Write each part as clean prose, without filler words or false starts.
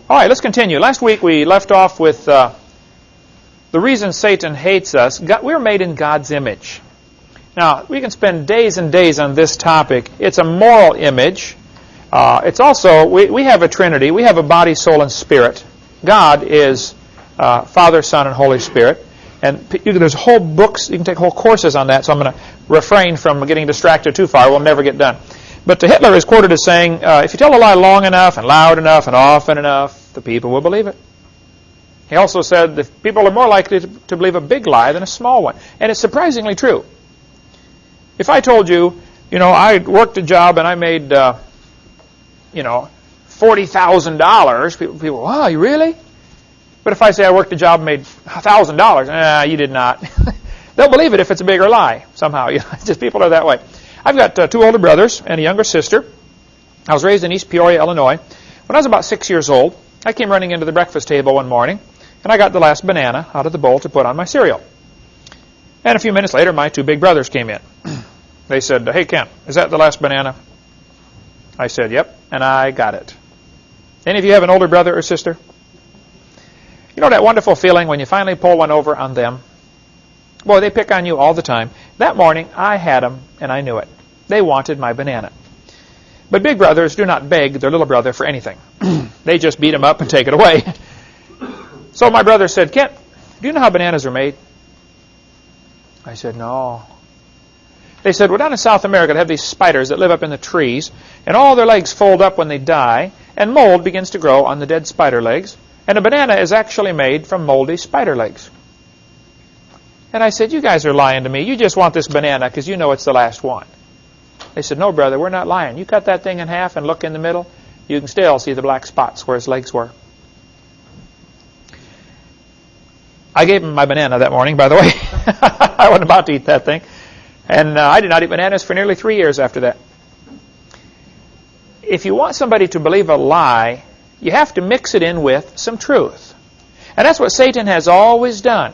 All right, let's continue. Last week we left off with the reason Satan hates us. We're made in God's image. Now, we can spend days and days on this topic. It's a moral image. It's also, we have a Trinity. We have a body, soul, and spirit. God is Father, Son, and Holy Spirit. And there's whole books, you can take whole courses on that, so I'm going to refrain from getting distracted too far. We'll never get done. But Hitler is quoted as saying, if you tell a lie long enough and loud enough and often enough, the people will believe it. He also said that people are more likely to believe a big lie than a small one. And it's surprisingly true. If I told you, I worked a job and I made, $40,000, people, wow, you really? But if I say I worked a job and made $1,000, you did not. They'll believe it if it's a bigger lie somehow. Just people are that way. I've got two older brothers and a younger sister. I was raised in East Peoria, Illinois. When I was about 6 years old, I came running into the breakfast table one morning, and I got the last banana out of the bowl to put on my cereal. And a few minutes later, my two big brothers came in. They said, "Hey, Ken, is that the last banana?" I said, "Yep," and I got it. Any of you have an older brother or sister? You know that wonderful feeling when you finally pull one over on them? Boy, they pick on you all the time. That morning, I had them, and I knew it. They wanted my banana. But big brothers do not beg their little brother for anything. They just beat him up and take it away. So my brother said, "Kent, do you know how bananas are made?" I said, "No." They said, "Well, down in South America, they have these spiders that live up in the trees, and all their legs fold up when they die, and mold begins to grow on the dead spider legs, and a banana is actually made from moldy spider legs." And I said, "You guys are lying to me. You just want this banana because you know it's the last one." They said, "No, brother, we're not lying. You cut that thing in half and look in the middle, you can still see the black spots where his legs were." I gave him my banana that morning, by the way. I wasn't about to eat that thing. And I did not eat bananas for nearly 3 years after that. If you want somebody to believe a lie, you have to mix it in with some truth. And that's what Satan has always done.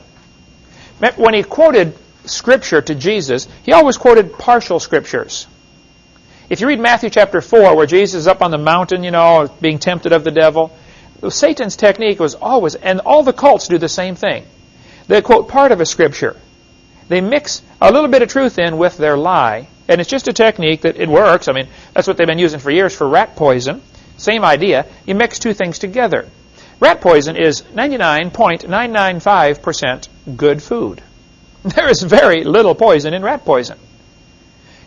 When he quoted Scripture to Jesus, he always quoted partial Scriptures. If you read Matthew chapter 4, where Jesus is up on the mountain, being tempted of the devil, Satan's technique was always, and all the cults do the same thing. They quote part of a Scripture. They mix a little bit of truth in with their lie, and it's just a technique that it works. I mean, that's what they've been using for years for rat poison. Same idea. You mix two things together. Rat poison is 99.995% good food. There is very little poison in rat poison.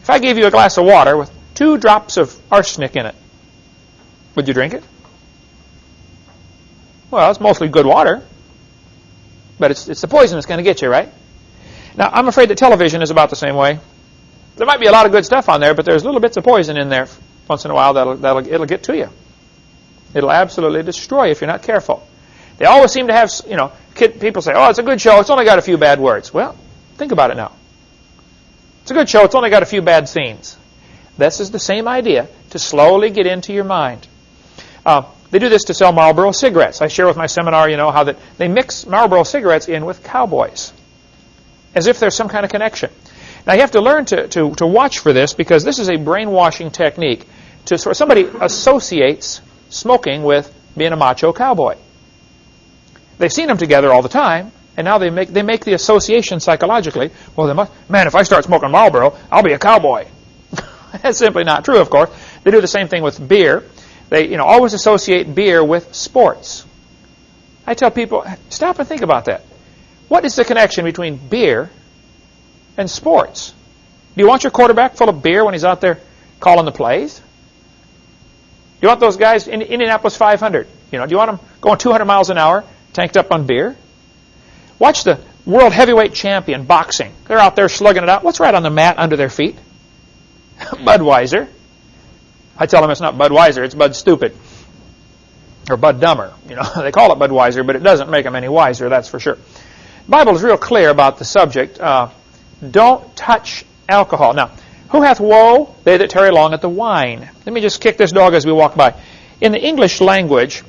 If I gave you a glass of water with 2 drops of arsenic in it, would you drink it? Well, it's mostly good water, but it's the poison that's going to get you, right? Now, I'm afraid that television is about the same way. There might be a lot of good stuff on there, but there's little bits of poison in there once in a while it'll get to you. It'll absolutely destroy you if you're not careful. They always seem to have, people say, "Oh, it's a good show. It's only got a few bad words." Well, think about it now. It's a good show. It's only got a few bad scenes. This is the same idea, to slowly get into your mind. They do this to sell Marlboro cigarettes. I share with my seminar, how that they mix Marlboro cigarettes in with cowboys, as if there's some kind of connection. Now, you have to learn to watch for this, because this is a brainwashing technique. Somebody associates smoking with being a macho cowboy. They've seen them together all the time, and now they make the association psychologically. Well, if I start smoking Marlboro, I'll be a cowboy. That's simply not true, of course. They do the same thing with beer. They always associate beer with sports. I tell people, stop and think about that. What is the connection between beer and sports? Do you want your quarterback full of beer when he's out there calling the plays? Do you want those guys in Indianapolis 500? Do you want them going 200 miles an hour, tanked up on beer? Watch the world heavyweight champion boxing. They're out there slugging it out. What's right on the mat under their feet? Budweiser. I tell them it's not Budweiser, it's Bud Stupid. Or Bud Dumber. They call it Budweiser, but it doesn't make them any wiser, that's for sure. The Bible is real clear about the subject. Don't touch alcohol. Now, who hath woe? They that tarry long at the wine. Let me just kick this dog as we walk by. In the English language,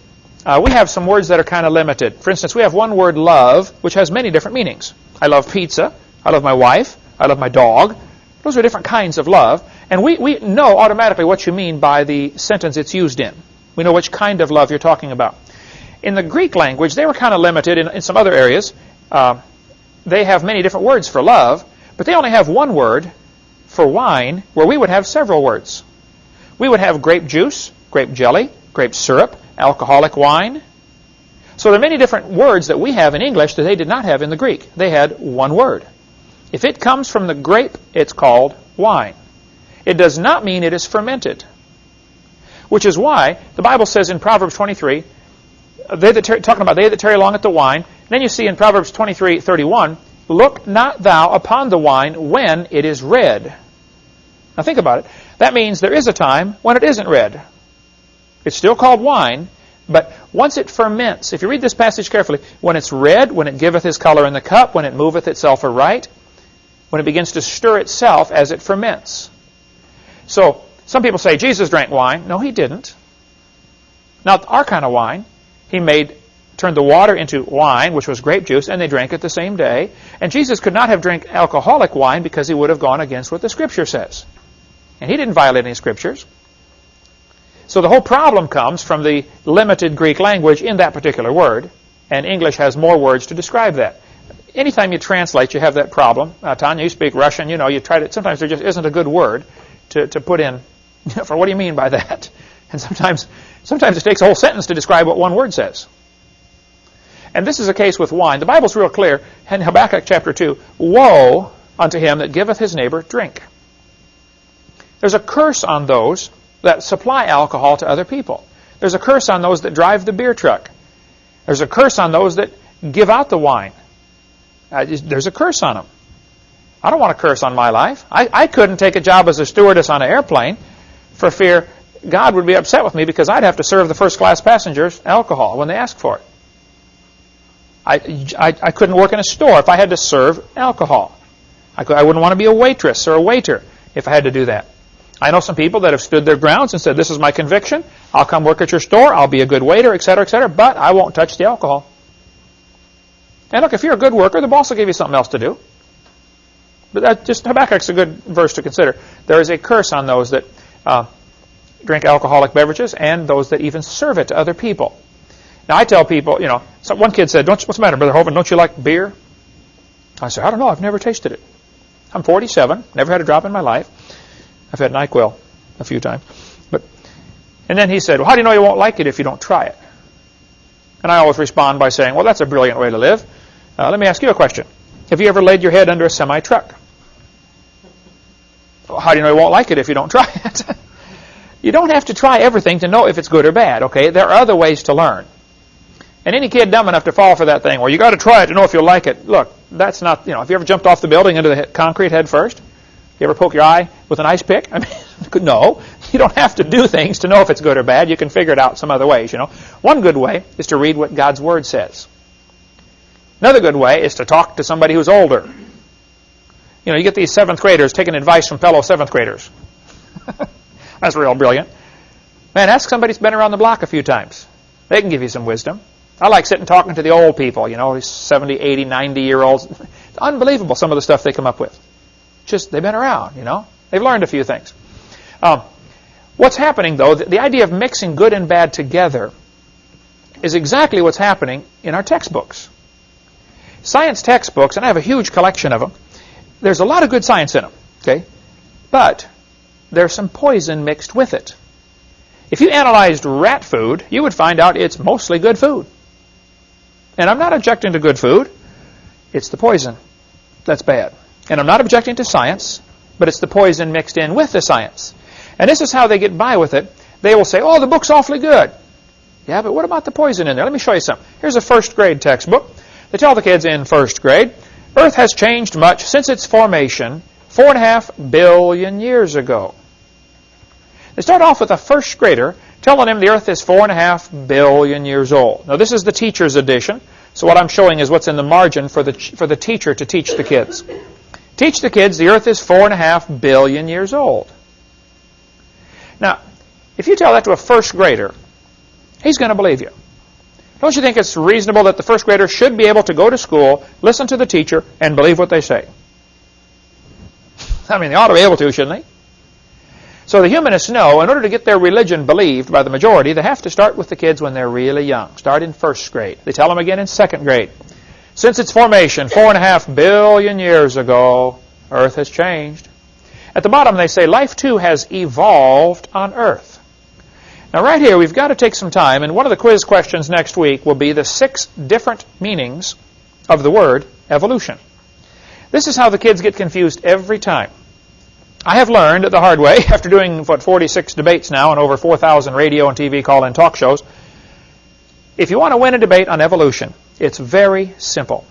we have some words that are kind of limited. For instance, we have one word, love, which has many different meanings. I love pizza. I love my wife. I love my dog. Those are different kinds of love. And we know automatically what you mean by the sentence it's used in. We know which kind of love you're talking about. in the Greek language, they were kind of limited in some other areas. They have many different words for love, but they only have one word for wine, where we would have several words. We would have grape juice, grape jelly, grape syrup, alcoholic wine. So there are many different words that we have in English that they did not have in the Greek. They had one word. If it comes from the grape, it's called wine. It does not mean it is fermented, which is why the Bible says in Proverbs 23, talking about they that tarry long at the wine. Then you see in Proverbs 23:31, look not thou upon the wine when it is red. Now think about it. That means there is a time when it isn't red. It's still called wine, but once it ferments, if you read this passage carefully, when it's red, when it giveth his color in the cup, when it moveth itself aright, when it begins to stir itself as it ferments. So some people say Jesus drank wine. No, he didn't. Not our kind of wine. He turned the water into wine, which was grape juice, and they drank it the same day. And Jesus could not have drank alcoholic wine because he would have gone against what the Scripture says. And he didn't violate any Scriptures. So the whole problem comes from the limited Greek language in that particular word, and English has more words to describe that. Anytime you translate, you have that problem. Tanya, you speak Russian, you try to, sometimes there just isn't a good word to put in for what do you mean by that? And sometimes it takes a whole sentence to describe what one word says. And this is a case with wine. The Bible's real clear in Habakkuk chapter 2, woe unto him that giveth his neighbor drink. There's a curse on those that supply alcohol to other people. There's a curse on those that drive the beer truck. There's a curse on those that give out the wine. There's a curse on them. I don't want a curse on my life. I couldn't take a job as a stewardess on an airplane for fear God would be upset with me because I'd have to serve the first-class passengers alcohol when they ask for it. I couldn't work in a store if I had to serve alcohol. I wouldn't want to be a waitress or a waiter if I had to do that. I know some people that have stood their grounds and said, this is my conviction. I'll come work at your store. I'll be a good waiter, etc., but I won't touch the alcohol. And look, if you're a good worker, the boss will give you something else to do. But Habakkuk's a good verse to consider. There is a curse on those that drink alcoholic beverages and those that even serve it to other people. Now, I tell people, one kid said, what's the matter, Brother Hovind, don't you like beer? I said, I don't know, I've never tasted it. I'm 47, never had a drop in my life. I've had NyQuil a few times. And then he said, well, how do you know you won't like it if you don't try it? And I always respond by saying, well, that's a brilliant way to live. Let me ask you a question. Have you ever laid your head under a semi-truck? Well, how do you know you won't like it if you don't try it? You don't have to try everything to know if it's good or bad, okay? There are other ways to learn. And any kid dumb enough to fall for that thing, well, you got to try it to know if you'll like it. Look, that's not, have you ever jumped off the building into the concrete head first? You ever poke your eye with an ice pick? I mean, no. You don't have to do things to know if it's good or bad. You can figure it out some other ways, One good way is to read what God's Word says. Another good way is to talk to somebody who's older. You get these 7th graders taking advice from fellow 7th graders. That's real brilliant. Man, ask somebody who's been around the block a few times. They can give you some wisdom. I like sitting talking to the old people, these 70, 80, 90-year-olds. It's unbelievable some of the stuff they come up with. Just, they've been around, They've learned a few things. What's happening, though, the idea of mixing good and bad together is exactly what's happening in our textbooks. Science textbooks, and I have a huge collection of them, there's a lot of good science in them, okay? But there's some poison mixed with it. If you analyzed rat food, you would find out it's mostly good food. And I'm not objecting to good food. It's the poison that's bad. And I'm not objecting to science, but it's the poison mixed in with the science. And this is how they get by with it. They will say, oh, the book's awfully good. Yeah, but what about the poison in there? Let me show you something. Here's a first grade textbook. They tell the kids in first grade, Earth has changed much since its formation 4.5 billion years ago. They start off with a first grader telling him the Earth is 4.5 billion years old. Now, this is the teacher's edition. So what I'm showing is what's in the margin for the teacher to teach the kids. Teach the kids the Earth is 4.5 billion years old. Now, if you tell that to a first grader, he's going to believe you. Don't you think it's reasonable that the first grader should be able to go to school, listen to the teacher, and believe what they say? I mean, they ought to be able to, shouldn't they? So the humanists know in order to get their religion believed by the majority, they have to start with the kids when they're really young. Start in first grade. They tell them again in second grade. Since its formation 4.5 billion years ago, Earth has changed. At the bottom they say life too has evolved on Earth. Now right here we've got to take some time, and one of the quiz questions next week will be the 6 different meanings of the word evolution. This is how the kids get confused every time. I have learned the hard way, after doing, 46 debates now and over 4,000 radio and TV call-in talk shows, if you want to win a debate on evolution, it's very simple.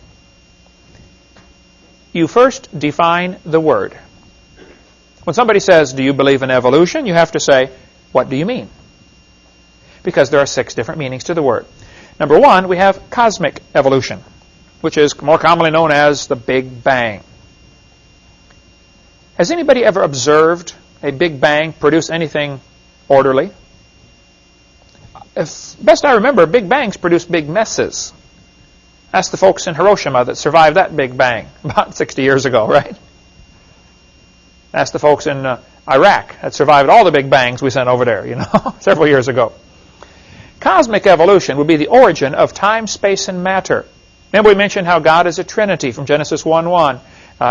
You first define the word. When somebody says, do you believe in evolution? You have to say, what do you mean? Because there are 6 different meanings to the word. Number 1, we have cosmic evolution, which is more commonly known as the Big Bang. Has anybody ever observed a Big Bang produce anything orderly? If best I remember, Big Bangs produce big messes. Ask the folks in Hiroshima that survived that Big Bang about 60 years ago, right? Ask the folks in Iraq that survived all the Big Bangs we sent over there, several years ago. Cosmic evolution would be the origin of time, space, and matter. Remember we mentioned how God is a Trinity from Genesis 1:1.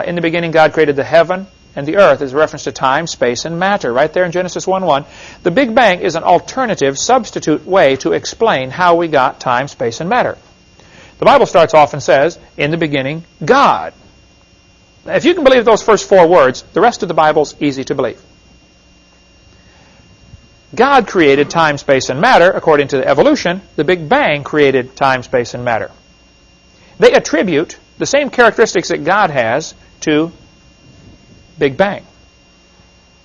In the beginning God created the heaven and the earth, is a reference to time, space, and matter. Right there in Genesis 1:1. The Big Bang is an alternative, substitute way to explain how we got time, space, and matter. The Bible starts off and says, in the beginning, God. Now, if you can believe those first 4 words, the rest of the Bible's easy to believe. God created time, space, and matter. According to the evolution, the Big Bang created time, space, and matter. They attribute the same characteristics that God has to Big Bang,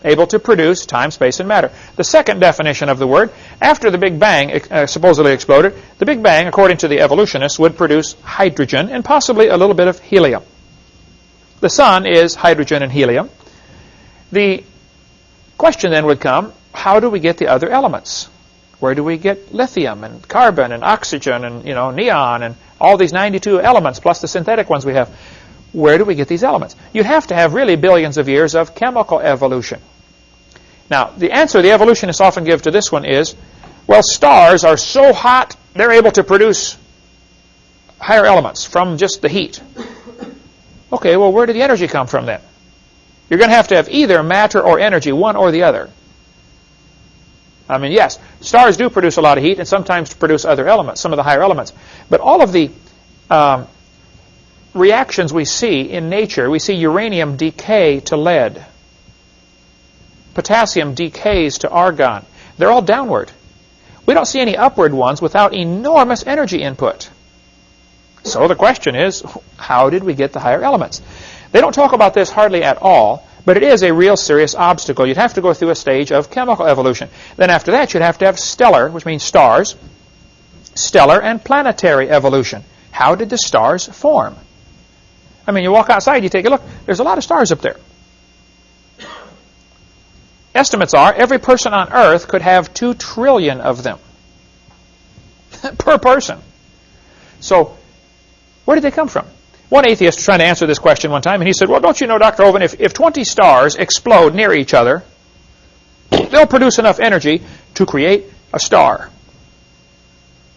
able to produce time, space, and matter. The second definition of the word, after the Big Bang supposedly exploded, the Big Bang, according to the evolutionists, would produce hydrogen and possibly a little bit of helium. The sun is hydrogen and helium. The question then would come, how do we get the other elements? Where do we get lithium and carbon and oxygen and neon and all these 92 elements plus the synthetic ones we have? Where do we get these elements? You'd have to have really billions of years of chemical evolution. Now, the answer the evolutionists often give to this one is, well, stars are so hot, they're able to produce higher elements from just the heat. Okay, well, where did the energy come from then? You're going to have either matter or energy, one or the other. I mean, yes, stars do produce a lot of heat and sometimes produce other elements, some of the higher elements. But all of the reactions we see in nature, we see uranium decay to lead. Potassium decays to argon. They're all downward. We don't see any upward ones without enormous energy input. So the question is, how did we get the higher elements? They don't talk about this hardly at all, but it is a real serious obstacle. You'd have to go through a stage of chemical evolution. Then after that, you'd have to have stellar, which means stars, stellar and planetary evolution. How did the stars form? I mean, you walk outside, you take a look, there's a lot of stars up there. Estimates are every person on Earth could have 2 trillion of them per person. So where did they come from? One atheist was trying to answer this question one time, and he said, well, don't you know, Dr. Hovind, if 20 stars explode near each other, they'll produce enough energy to create a star.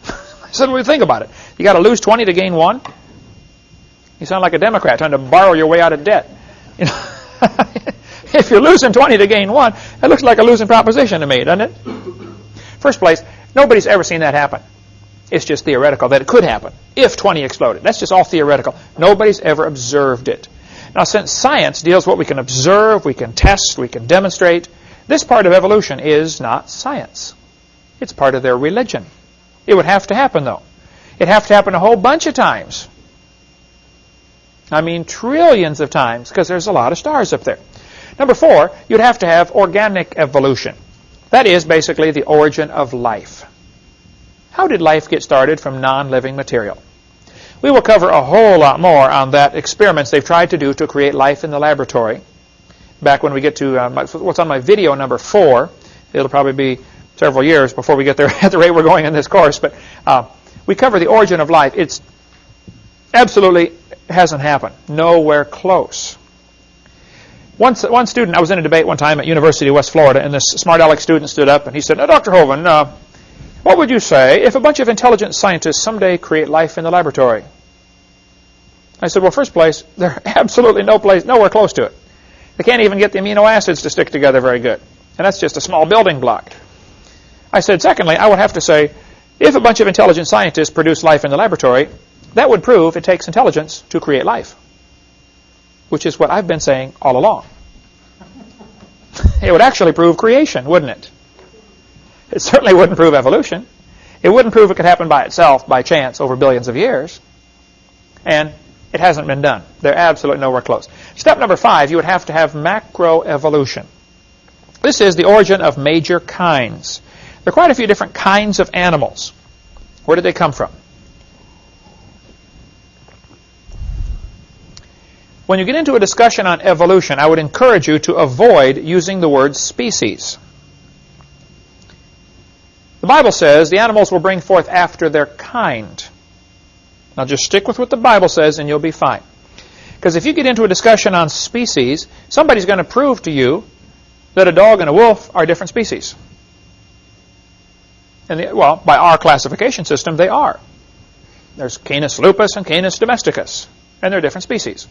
I said, well, think about it. You got to lose 20 to gain 1? You sound like a Democrat trying to borrow your way out of debt. If you're losing 20 to gain 1, that looks like a losing proposition to me, doesn't it? First place, nobody's ever seen that happen. It's just theoretical that it could happen if 20 exploded. That's just all theoretical. Nobody's ever observed it. Now, since science deals with what we can observe, we can test, we can demonstrate, this part of evolution is not science. It's part of their religion. It would have to happen, though. It'd have to happen a whole bunch of times. I mean, trillions of times, because there's a lot of stars up there. Number 4, you'd have to have organic evolution. That is basically the origin of life. How did life get started from non-living material? We will cover a whole lot more on that experiments they've tried to do to create life in the laboratory. Back when we get to what's on my video number 4, it'll probably be several years before we get there at the rate we're going in this course. But we cover the origin of life. It's absolutely hasn't happened. Nowhere close. One student, I was in a debate one time at University of West Florida, and this smart aleck student stood up and he said, Dr. Hovind, what would you say if a bunch of intelligent scientists someday create life in the laboratory? I said, well, first place, they're absolutely nowhere close to it. They can't even get the amino acids to stick together very good. And that's just a small building block. I said, secondly, I would have to say, if a bunch of intelligent scientists produce life in the laboratory, that would prove it takes intelligence to create life, which is what I've been saying all along. It would actually prove creation, wouldn't it? It certainly wouldn't prove evolution. It wouldn't prove it could happen by itself, by chance, over billions of years. And it hasn't been done. They're absolutely nowhere close. Step number 5, you would have to have macroevolution. This is the origin of major kinds. There are quite a few different kinds of animals. Where did they come from? When you get into a discussion on evolution, I would encourage you to avoid using the word species. The Bible says the animals will bring forth after their kind. Now just stick with what the Bible says and you'll be fine. Because if you get into a discussion on species, somebody's going to prove to you that a dog and a wolf are different species. And well, by our classification system, they are. There's Canis lupus and Canis domesticus, and they're different species.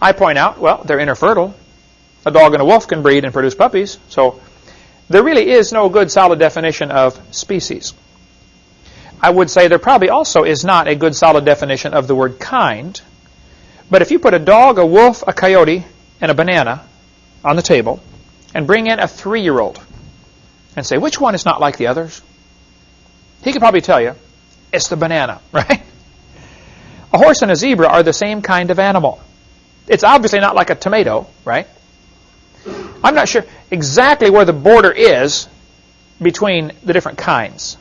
I point out, well, they're interfertile. A dog and a wolf can breed and produce puppies, so there really is no good solid definition of species. I would say there probably also is not a good solid definition of the word kind, but if you put a dog, a wolf, a coyote, and a banana on the table, and bring in a 3-year-old, and say, which one is not like the others? He could probably tell you, it's the banana, right? A horse and a zebra are the same kind of animal. It's obviously not like a tomato, right? I'm not sure exactly where the border is between the different kinds.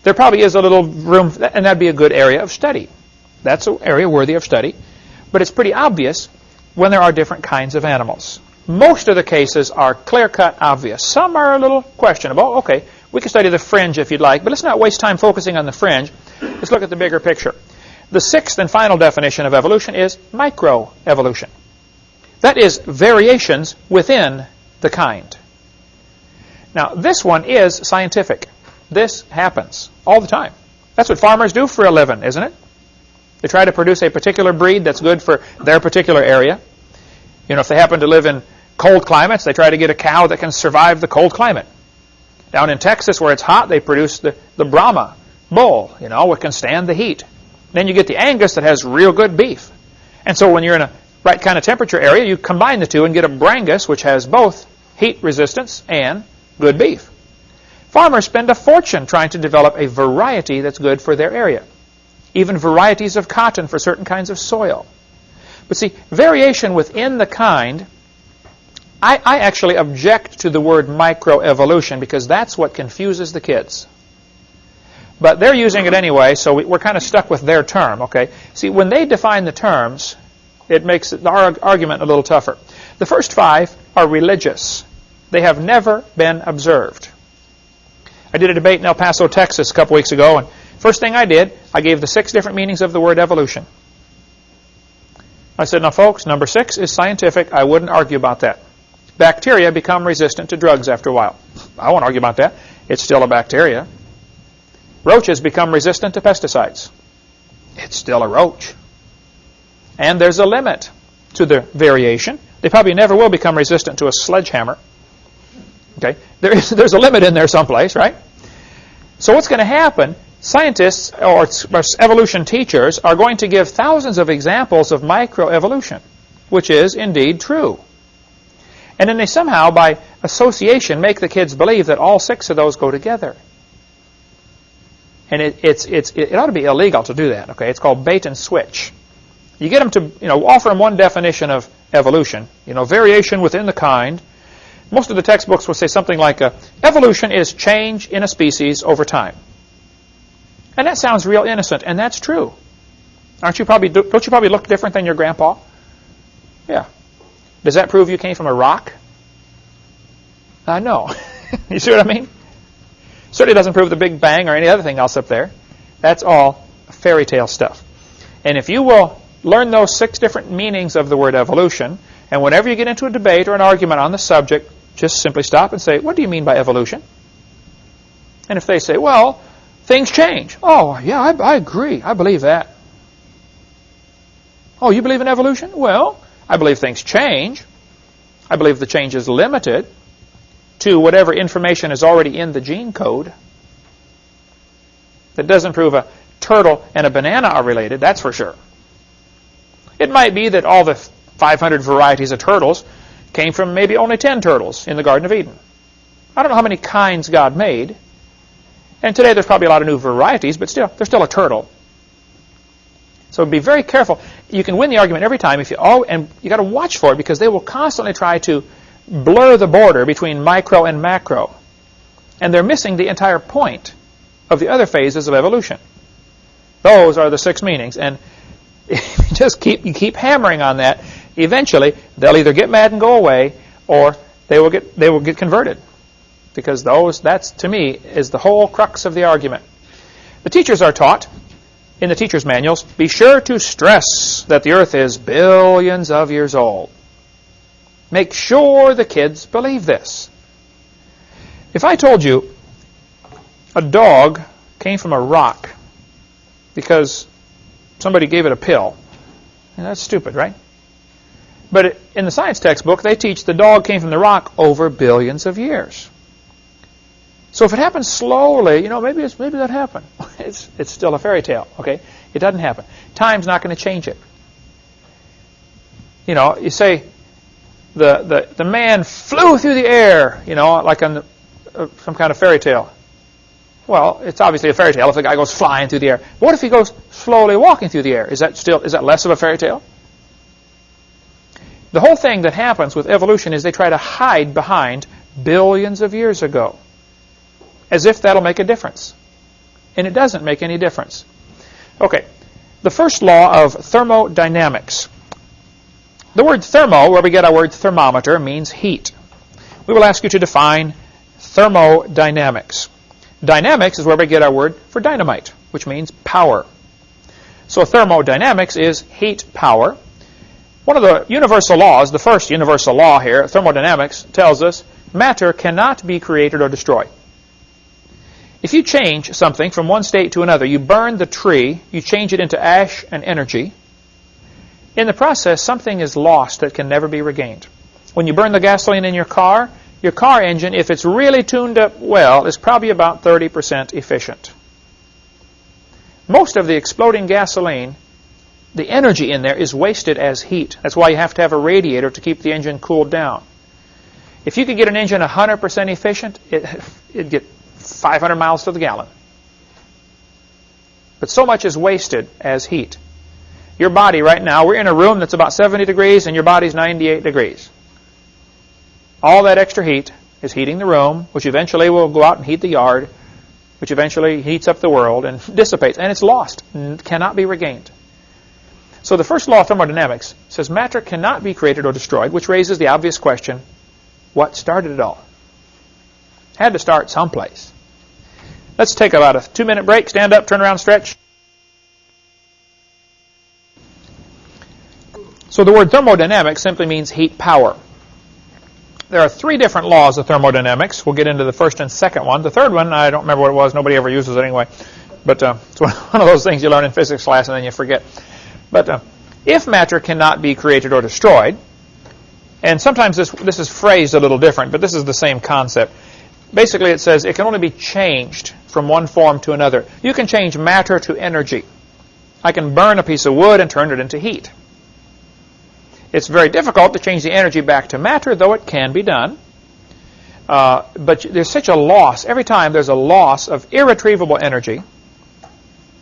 There probably is a little room, and that'd be a good area of study. That's an area worthy of study. But it's pretty obvious when there are different kinds of animals. Most of the cases are clear-cut obvious. Some are a little questionable. Okay, we can study the fringe if you'd like, but let's not waste time focusing on the fringe. Let's look at the bigger picture. The 6th and final definition of evolution is microevolution. That is variations within the kind. Now, this one is scientific. This happens all the time. That's what farmers do for a living, isn't it? They try to produce a particular breed that's good for their particular area. You know, if they happen to live in cold climates, they try to get a cow that can survive the cold climate. Down in Texas, where it's hot, they produce the Brahma bull, you know, which can stand the heat. Then you get the Angus that has real good beef. And so when you're in a right kind of temperature area, you combine the two and get a Brangus, which has both heat resistance and good beef. Farmers spend a fortune trying to develop a variety that's good for their area. Even varieties of cotton for certain kinds of soil. But see, variation within the kind, I actually object to the word microevolution because that's what confuses the kids. But they're using it anyway, so we're kind of stuck with their term, okay? See, when they define the terms, it makes the argument a little tougher. The first 5 are religious. They have never been observed. I did a debate in El Paso, Texas a couple weeks ago, and first thing I did, I gave the 6 different meanings of the word evolution. I said, now folks, number 6 is scientific. I wouldn't argue about that. Bacteria become resistant to drugs after a while. I won't argue about that. It's still a bacteria. Roaches become resistant to pesticides. It's still a roach. And there's a limit to the variation. They probably never will become resistant to a sledgehammer. Okay, there's a limit in there someplace, right? So what's going to happen? Scientists or evolution teachers are going to give thousands of examples of microevolution, which is indeed true. And then they somehow, by association, make the kids believe that all 6 of those go together. And it ought to be illegal to do that. Okay, it's called bait and switch. You get them to, offer them one definition of evolution, variation within the kind. Most of the textbooks will say something like, evolution is change in a species over time. And that sounds real innocent, and that's true. Don't you probably look different than your grandpa? Yeah. Does that prove you came from a rock? No. You see what I mean? Certainly doesn't prove the Big Bang or any other thing else up there. That's all fairy tale stuff. And if you will learn those 6 different meanings of the word evolution, And whenever you get into a debate or an argument on the subject, just simply stop and say, what do you mean by evolution? And if they say, well, things change. Oh, yeah, I agree. I believe that. Oh, you believe in evolution? Well, I believe things change. I believe the change is limited to whatever information is already in the gene code. That doesn't prove a turtle and a banana are related, that's for sure. It might be that all the 500 varieties of turtles came from maybe only 10 turtles in the Garden of Eden. I don't know how many kinds God made. And today there's probably a lot of new varieties, but still, there's still a turtle. So be very careful. You can win the argument every time, and you got to watch for it, because they will constantly try to blur the border between micro and macro. And they're missing the entire point of the other phases of evolution. Those are the 6 meanings. And if you keep hammering on that, eventually they'll either get mad and go away, or they will get converted. Because that's, to me, is the whole crux of the argument. The teachers are taught, in the teacher's manuals, be sure to stress that the earth is billions of years old. Make sure the kids believe this. If I told you a dog came from a rock because somebody gave it a pill, that's stupid, right? But in the science textbook, they teach the dog came from the rock over billions of years. So if it happens slowly, maybe that happened. It's still a fairy tale, okay? It doesn't happen. Time's not going to change it. You say the man flew through the air, like on some kind of fairy tale. Well, it's obviously a fairy tale if the guy goes flying through the air. But what if he goes slowly walking through the air? Is that less of a fairy tale? The whole thing that happens with evolution is they try to hide behind billions of years ago, as if that'll make a difference. And it doesn't make any difference. Okay, the first law of thermodynamics. The word thermo, where we get our word thermometer, means heat. We will ask you to define thermodynamics. Dynamics is where we get our word for dynamite, which means power. So thermodynamics is heat power. One of the universal laws, the first universal law here, thermodynamics, tells us matter cannot be created or destroyed. If you change something from one state to another, you burn the tree, you change it into ash and energy, in the process, something is lost that can never be regained. When you burn the gasoline in your car engine, if it's really tuned up well, is probably about 30% efficient. Most of the exploding gasoline, the energy in there is wasted as heat. That's why you have to have a radiator to keep the engine cooled down. If you could get an engine 100% efficient, it'd get 500 miles to the gallon. But so much is wasted as heat. Your body right now, we're in a room that's about 70 degrees and your body's 98 degrees. All that extra heat is heating the room, which eventually will go out and heat the yard, which eventually heats up the world and dissipates. And it's lost, cannot be regained. So the first law of thermodynamics says matter cannot be created or destroyed, which raises the obvious question, what started it all? Had to start someplace. Let's take about a 2-minute break, stand up, turn around, stretch. So the word thermodynamics simply means heat power. There are 3 different laws of thermodynamics. We'll get into the first and second one. The third one, I don't remember what it was. Nobody ever uses it anyway. But it's one of those things you learn in physics class and then you forget. But if matter cannot be created or destroyed, and sometimes this is phrased a little different, but this is the same concept. Basically, it says it can only be changed from one form to another. You can change matter to energy. I can burn a piece of wood and turn it into heat. It's very difficult to change the energy back to matter, though it can be done. But there's such a loss. Every time there's a loss of irretrievable energy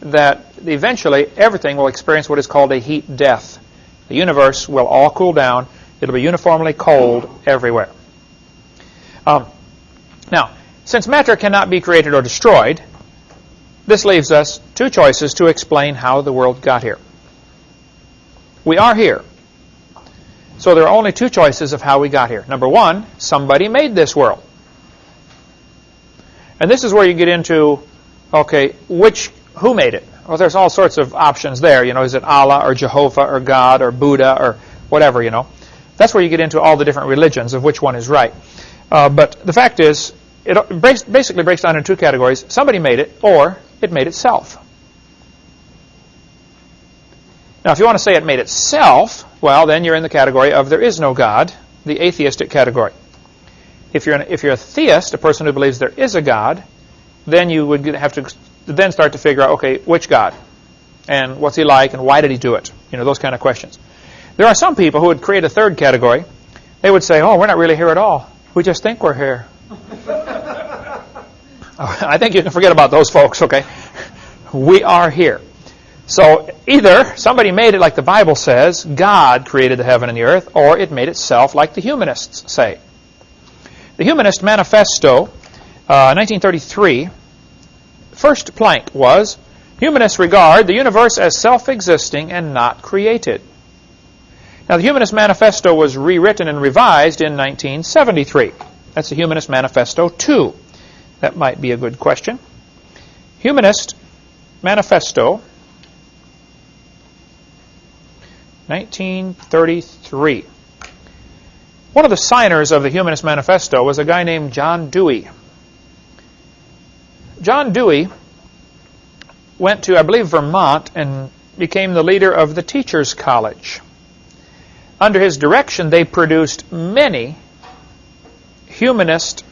that eventually everything will experience what is called a heat death. The universe will all cool down. It'll be uniformly cold everywhere. Now, since matter cannot be created or destroyed, this leaves us 2 choices to explain how the world got here. We are here. So there are only 2 choices of how we got here. Number 1, somebody made this world. And this is where you get into, okay, who made it? Well, there's all sorts of options there. Is it Allah or Jehovah or God or Buddha or whatever, That's where you get into all the different religions of which one is right. But the fact is, it basically breaks down into two categories. Somebody made it, or it made itself. Now, if you want to say it made itself, well, then you're in the category of there is no God, the atheistic category. If you're a theist, a person who believes there is a God, then you would have to then start to figure out, okay, which God? And what's he like, and why did he do it? You know, those kind of questions. There are some people who would create a third category. They would say, oh, we're not really here at all. We just think we're here. I think you can forget about those folks, okay? We are here. So either somebody made it like the Bible says, God created the heaven and the earth, or it made itself like the humanists say. The Humanist Manifesto, 1933, first plank was, humanists regard the universe as self-existing and not created. Now, the Humanist Manifesto was rewritten and revised in 1973. That's the Humanist Manifesto 2. That might be a good question. Humanist Manifesto, 1933. One of the signers of the Humanist Manifesto was a guy named John Dewey. John Dewey went to, I believe, Vermont and became the leader of the Teachers College. Under his direction, they produced many humanist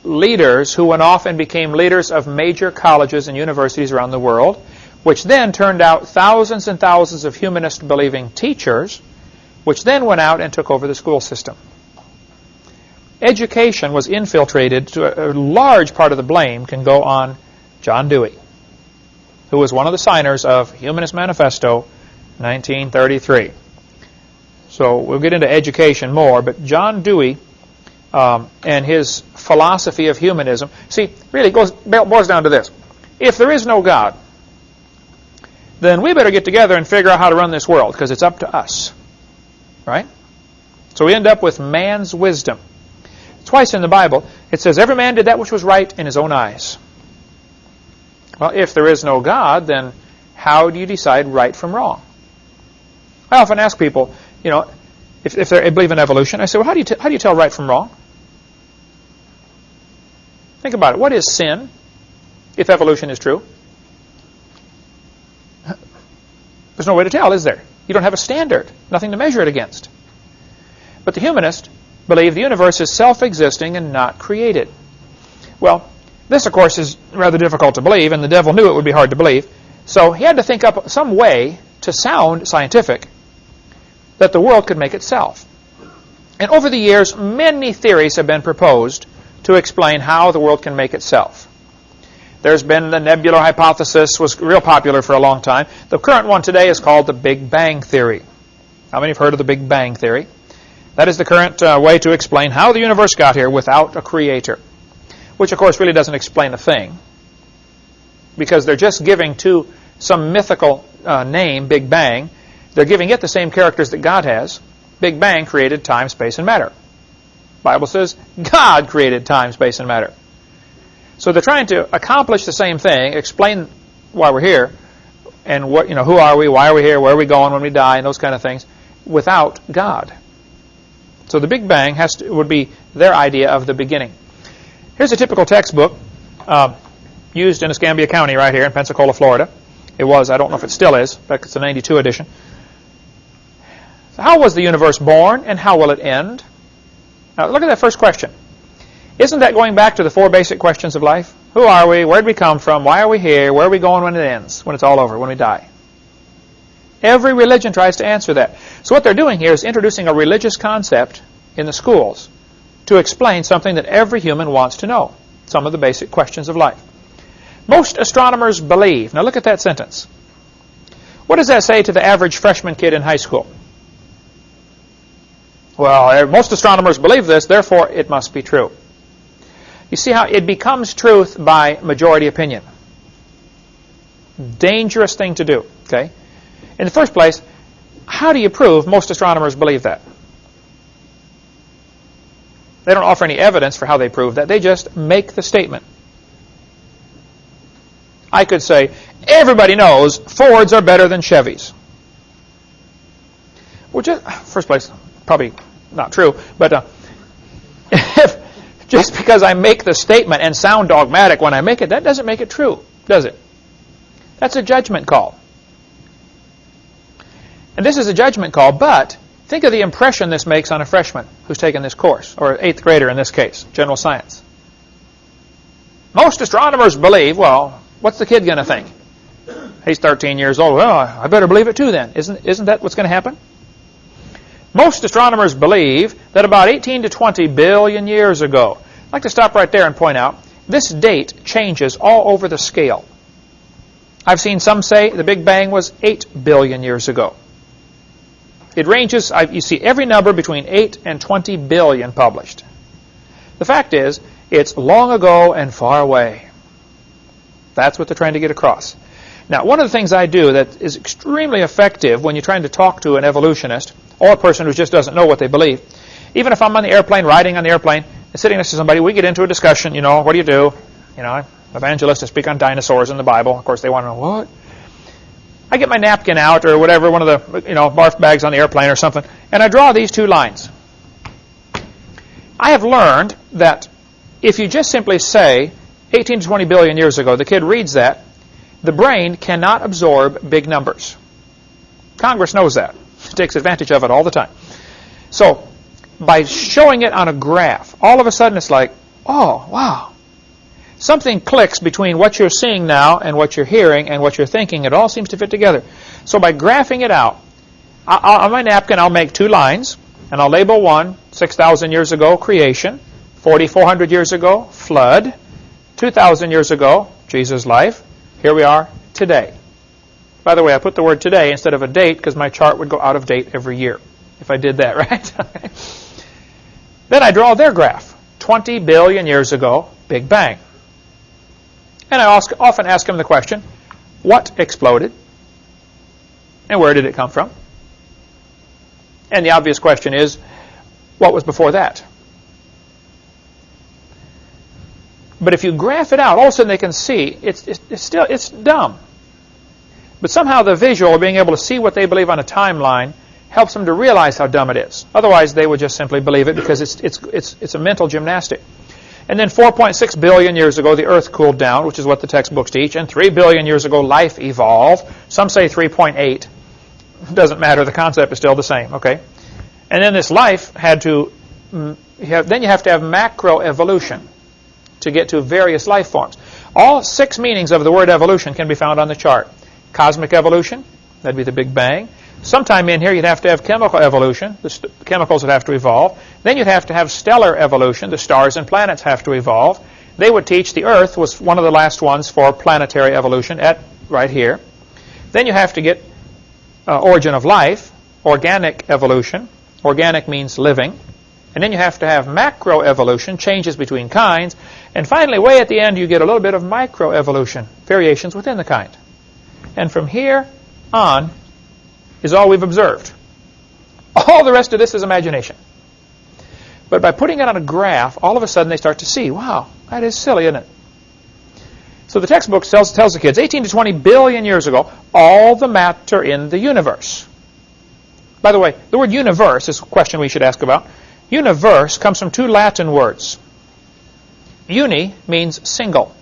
leaders who went off and became leaders of major colleges and universities around the world, which then turned out thousands and thousands of humanist-believing teachers, which then went out and took over the school system. Education was infiltrated. To a large part of the blame can go on John Dewey, who was one of the signers of Humanist Manifesto, 1933. So we'll get into education more, but John Dewey and his philosophy of humanism, see, really boils down to this. If there is no God, then we better get together and figure out how to run this world, because it's up to us. Right? So we end up with man's wisdom. Twice in the Bible, it says, every man did that which was right in his own eyes. Well, if there is no God, then how do you decide right from wrong? I often ask people, you know, if they believe in evolution, I say, well, how do you tell right from wrong? Think about it. What is sin, if evolution is true? There's no way to tell, is there? You don't have a standard, nothing to measure it against. But the humanists believe the universe is self-existing and not created. Well, this, of course, is rather difficult to believe, and the devil knew it would be hard to believe. So he had to think up some way to sound scientific that the world could make itself. And over the years, many theories have been proposed to explain how the world can make itself. There's been the nebular hypothesis, was real popular for a long time. The current one today is called the Big Bang Theory. How many have heard of the Big Bang Theory? That is the current way to explain how the universe got here without a creator, which, of course, really doesn't explain a thing, because they're just giving to some mythical name, Big Bang, they're giving it the same characters that God has. Big Bang created time, space, and matter. The Bible says God created time, space, and matter. So they're trying to accomplish the same thing, explain why we're here, and what, who are we, why are we here, where are we going when we die, and those kind of things, without God. So the Big Bang would be their idea of the beginning. Here's a typical textbook used in Escambia County right here in Pensacola, Florida. It was, I don't know if it still is, in fact it's a 92 edition. So how was the universe born, and how will it end? Now look at that first question. Isn't that going back to the four basic questions of life? Who are we? Where did we come from? Why are we here? Where are we going when it ends? When it's all over, when we die? Every religion tries to answer that. So what they're doing here is introducing a religious concept in the schools to explain something that every human wants to know, some of the basic questions of life. Most astronomers believe. Now look at that sentence. What does that say to the average freshman kid in high school? Well, most astronomers believe this, therefore it must be true. You see how it becomes truth by majority opinion. Dangerous thing to do, okay? In the first place, how do you prove most astronomers believe that? They don't offer any evidence for how they prove that. They just make the statement. I could say, everybody knows Fords are better than Chevys. Well, first place, probably not true, but just because I make the statement and sound dogmatic when I make it, that doesn't make it true, does it? That's a judgment call. And this is a judgment call, but think of the impression this makes on a freshman who's taken this course, or 8th grader in this case, general science. Most astronomers believe, well, what's the kid going to think? He's 13 years old. Well, I better believe it too then. Isn't that what's going to happen? Most astronomers believe that about 18 to 20 billion years ago. I'd like to stop right there and point out, this date changes all over the scale. I've seen some say the Big Bang was 8 billion years ago. It ranges, you see every number between 8 and 20 billion published. The fact is, it's long ago and far away. That's what they're trying to get across. Now, one of the things I do that is extremely effective when you're trying to talk to an evolutionist or a person who just doesn't know what they believe, even if I'm on the airplane, riding on the airplane, and sitting next to somebody, we get into a discussion, what do you do? I'm evangelist, I speak on dinosaurs in the Bible. Of course, they want to know, what? I get my napkin out or whatever, one of the barf bags on the airplane or something, and I draw these 2 lines. I have learned that if you just simply say 18 to 20 billion years ago, the kid reads that, the brain cannot absorb big numbers. Congress knows that. It takes advantage of it all the time. So by showing it on a graph, all of a sudden it's like, oh, wow. Something clicks between what you're seeing now and what you're hearing and what you're thinking. It all seems to fit together. So by graphing it out, on my napkin I'll make 2 lines, and I'll label one, 6,000 years ago, creation, 4,400 years ago, flood, 2,000 years ago, Jesus' life. Here we are today. By the way, I put the word today instead of a date because my chart would go out of date every year if I did that, right? Then I draw their graph. 20 billion years ago, Big Bang. And I often ask them the question, what exploded? And where did it come from? And the obvious question is, what was before that? But if you graph it out, all of a sudden they can see it's dumb. But somehow the visual, or being able to see what they believe on a timeline, helps them to realize how dumb it is. Otherwise, they would just simply believe it because it's a mental gymnastic. And then 4.6 billion years ago, the Earth cooled down, which is what the textbooks teach. And 3 billion years ago, life evolved. Some say 3.8. Doesn't matter. The concept is still the same. Okay. And then this life had to. Then you have to have macroevolution to get to various life forms. All 6 meanings of the word evolution can be found on the chart. Cosmic evolution, that'd be the Big Bang. Sometime in here you'd have to have chemical evolution, the chemicals would have to evolve. Then you'd have to have stellar evolution, the stars and planets have to evolve. They would teach the Earth was one of the last ones for planetary evolution right here. Then you have to get origin of life, organic evolution. Organic means living. And then you have to have macroevolution, changes between kinds. And finally, way at the end, you get a little bit of microevolution, variations within the kind. And from here on is all we've observed. All the rest of this is imagination. But by putting it on a graph, all of a sudden they start to see, wow, that is silly, isn't it? So the textbook tells the kids, 18 to 20 billion years ago, all the matter in the universe. By the way, the word universe is a question we should ask about. Universe comes from 2 Latin words. Uni means single,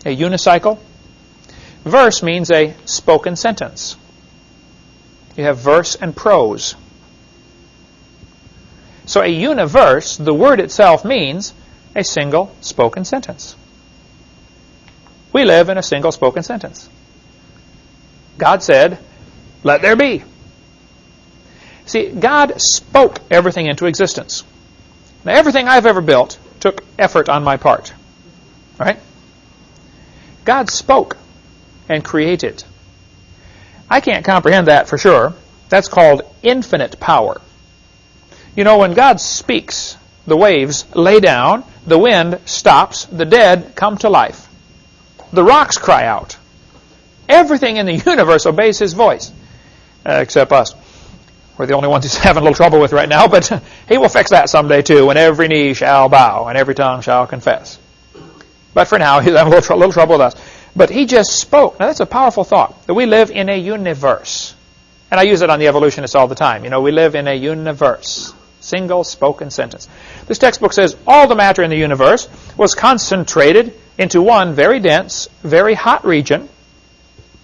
a unicycle. Verse means a spoken sentence. You have verse and prose. So a universe, the word itself means a single spoken sentence. We live in a single spoken sentence. God said, let there be. See, God spoke everything into existence. Now, everything I've ever built took effort on my part. Right? God spoke and created. I can't comprehend that for sure. That's called infinite power. You know, when God speaks, the waves lay down, the wind stops, the dead come to life. The rocks cry out. Everything in the universe obeys His voice, except us. We're the only ones He's having a little trouble with right now, but He will fix that someday too, when every knee shall bow and every tongue shall confess. But for now, He's having a little trouble with us. But He just spoke. Now that's a powerful thought, that we live in a universe. And I use it on the evolutionists all the time. You know, we live in a universe. Single spoken sentence. This textbook says all the matter in the universe was concentrated into one very dense, very hot region.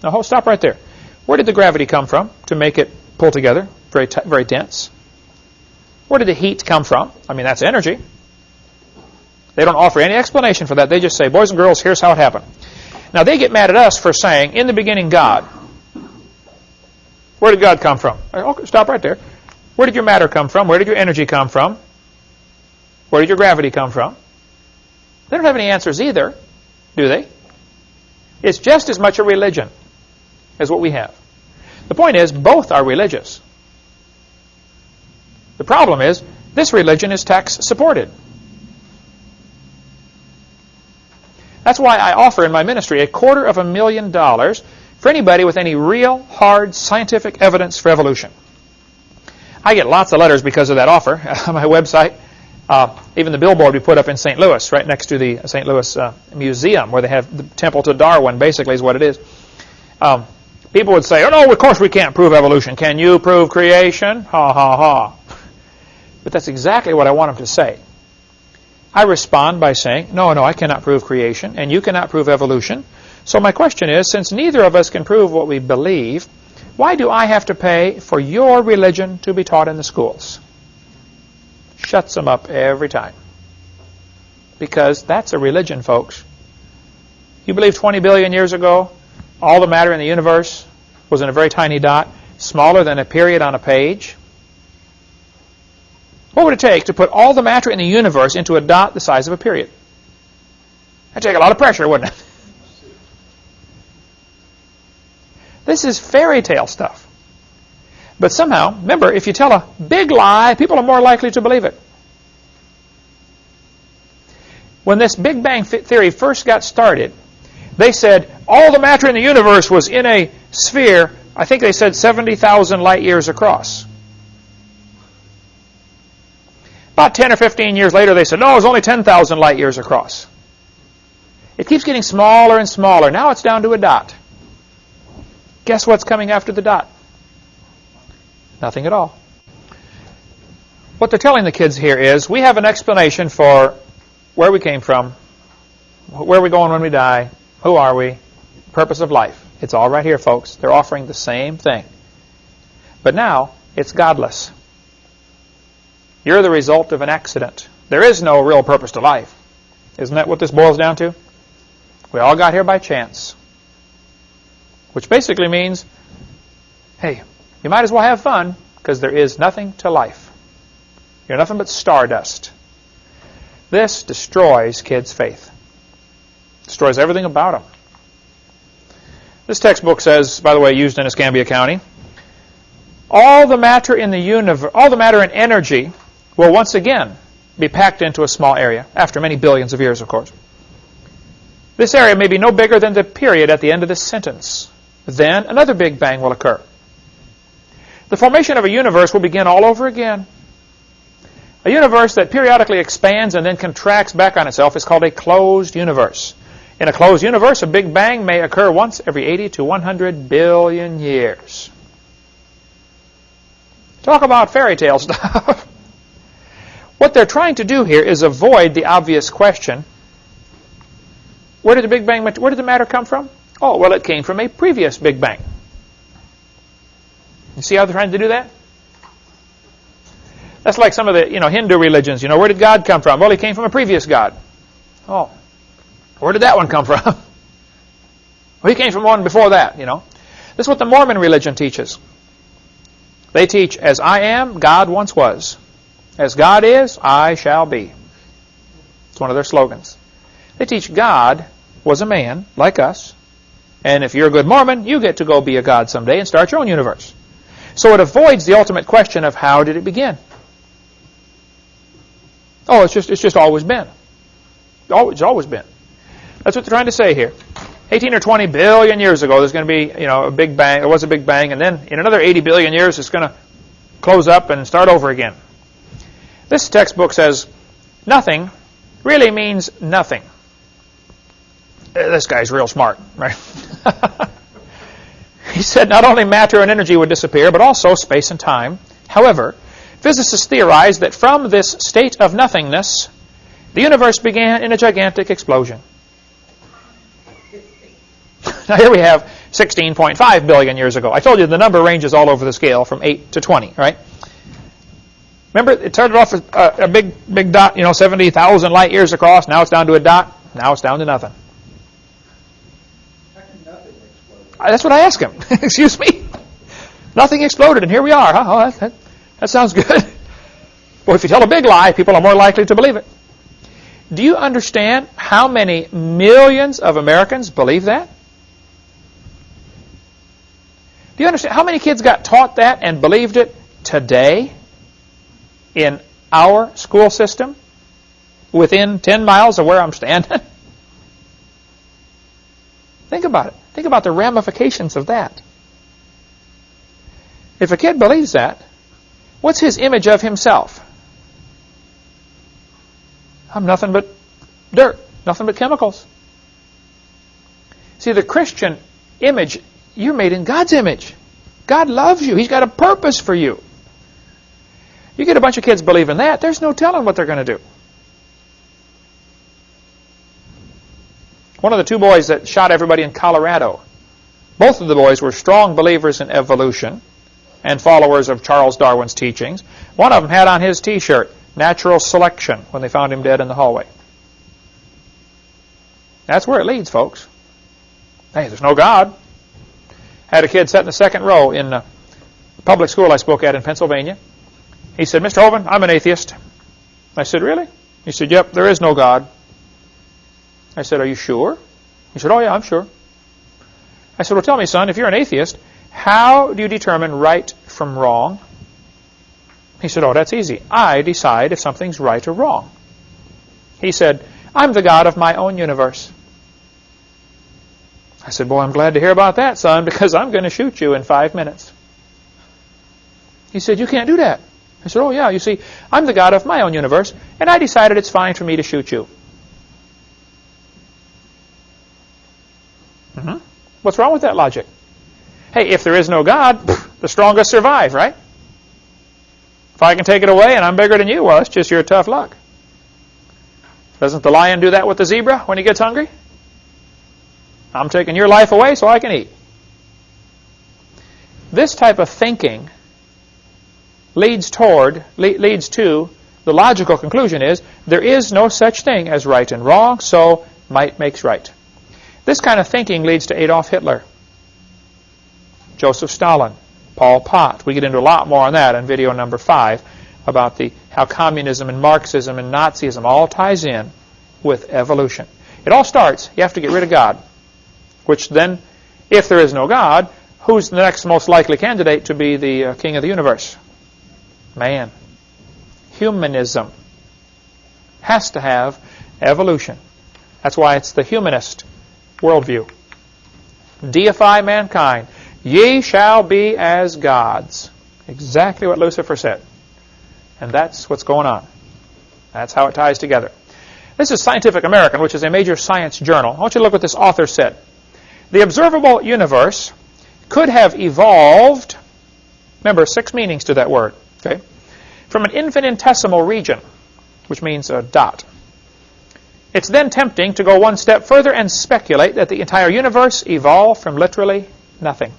Now, stop right there. Where did the gravity come from to make it pull together? Very dense. Where did the heat come from? I mean, that's energy. They don't offer any explanation for that. They just say, boys and girls, here's how it happened. Now, they get mad at us for saying, in the beginning, God. Where did God come from? Okay, stop right there. Where did your matter come from? Where did your energy come from? Where did your gravity come from? They don't have any answers either, do they? It's just as much a religion as what we have. The point is, both are religious. The problem is, this religion is tax-supported. That's why I offer in my ministry $250,000 for anybody with any real, hard, scientific evidence for evolution. I get lots of letters because of that offer on my website. Even the billboard we put up in St. Louis, right next to the St. Louis Museum, where they have the temple to Darwin, basically is what it is. People would say, oh, no, of course we can't prove evolution. Can you prove creation? Ha, ha, ha. But that's exactly what I want them to say. I respond by saying, no, I cannot prove creation, and you cannot prove evolution. So my question is, since neither of us can prove what we believe, why do I have to pay for your religion to be taught in the schools? Shuts them up every time. Because that's a religion, folks. You believe 20 billion years ago, all the matter in the universe was in a very tiny dot, smaller than a period on a page? What would it take to put all the matter in the universe into a dot the size of a period? That'd take a lot of pressure, wouldn't it? This is fairy tale stuff. But somehow, remember, if you tell a big lie, people are more likely to believe it. When this Big Bang theory first got started, they said all the matter in the universe was in a sphere, I think they said 70,000 light years across. About 10 or 15 years later, they said, no, it was only 10,000 light years across. It keeps getting smaller and smaller. Now it's down to a dot. Guess what's coming after the dot? Nothing at all. What they're telling the kids here is, we have an explanation for where we came from, where are we going when we die, who are we, purpose of life. It's all right here, folks. They're offering the same thing. But now, it's godless. You're the result of an accident. There is no real purpose to life. Isn't that what this boils down to? We all got here by chance. Which basically means, hey, you might as well have fun, because there is nothing to life. You're nothing but stardust. This destroys kids' faith. Destroys everything about them. This textbook says, by the way, used in Escambia County, all the matter in the universe, all the matter in energy will once again be packed into a small area, after many billions of years, of course. This area may be no bigger than the period at the end of this sentence. Then another Big Bang will occur. The formation of a universe will begin all over again. A universe that periodically expands and then contracts back on itself is called a closed universe. In a closed universe, a Big Bang may occur once every 80 to 100 billion years. Talk about fairy tale stuff. What they're trying to do here is avoid the obvious question, where did the matter come from? Oh, well, it came from a previous Big Bang. You see how they're trying to do that? That's like some of the Hindu religions. Where did God come from? Well, he came from a previous God. Oh, where did that one come from? Well, he came from one before that, This is what the Mormon religion teaches. They teach, as I am, God once was. As God is, I shall be. It's one of their slogans. They teach God was a man like us, and if you're a good Mormon, you get to go be a God someday and start your own universe. So it avoids the ultimate question of how did it begin? Oh, it's just always been. It's always been. That's what they're trying to say here. 18 or 20 billion years ago, there's going to be a Big Bang. There was a Big Bang, and then in another 80 billion years, it's going to close up and start over again. This textbook says nothing really means nothing. This guy's real smart, right? He said not only matter and energy would disappear, but also space and time. However, Physicists theorize that from this state of nothingness, the universe began in a gigantic explosion. Now here we have 16.5 billion years ago. I told you the number ranges all over the scale from 8 to 20, right? Remember, it started off as a big dot, 70,000 light years across. Now it's down to a dot. Now it's down to nothing. How can nothing explode? That's what I asked him. Excuse me? Nothing exploded, and here we are. Huh? Oh, that sounds good. Well, if you tell a big lie, people are more likely to believe it. Do you understand how many millions of Americans believe that? Do you understand how many kids got taught that and believed it today in our school system within 10 miles of where I'm standing? Think about it. Think about the ramifications of that. If a kid believes that, what's his image of himself? I'm nothing but dirt, nothing but chemicals. See, the Christian image, you're made in God's image. God loves you. He's got a purpose for you. You get a bunch of kids believing that, there's no telling what they're going to do. One of the two boys that shot everybody in Colorado, both of the boys were strong believers in evolution and followers of Charles Darwin's teachings. One of them had on his T-shirt, natural selection, when they found him dead in the hallway. That's where it leads, folks. Hey, there's no God. Had a kid sat in the second row in a public school I spoke at in Pennsylvania. He said, Mr. Hovind, I'm an atheist. I said, really? He said, yep, there is no God. I said, are you sure? He said, oh yeah, I'm sure. I said, well, tell me, son, if you're an atheist, how do you determine right from wrong? He said, oh, that's easy. I decide if something's right or wrong. He said, I'm the God of my own universe. I said, boy, I'm glad to hear about that, son, because I'm going to shoot you in 5 minutes. He said, you can't do that. I said, oh, yeah, you see, I'm the God of my own universe, and I decided it's fine for me to shoot you. What's wrong with that logic? Hey, if there is no God, the strongest survive, right? If I can take it away and I'm bigger than you, well, it's just your tough luck. Doesn't the lion do that with the zebra when he gets hungry? I'm taking your life away so I can eat. This type of thinking leads to the logical conclusion is there is no such thing as right and wrong, so might makes right. This kind of thinking leads to Adolf Hitler, Joseph Stalin, Pol Pot. We get into a lot more on that in video number 5 about how communism and Marxism and Nazism all ties in with evolution. It all starts, you have to get rid of God, which then, if there is no God, who's the next most likely candidate to be the king of the universe? Man. Humanism has to have evolution. That's why it's the humanist worldview. Deify mankind. Ye shall be as gods. Exactly what Lucifer said. And that's what's going on. That's how it ties together. This is Scientific American, which is a major science journal. I want you to look what this author said. The observable universe could have evolved, remember, 6 meanings to that word, okay, from an infinitesimal region, which means a dot. It's then tempting to go one step further and speculate that the entire universe evolved from literally nothing.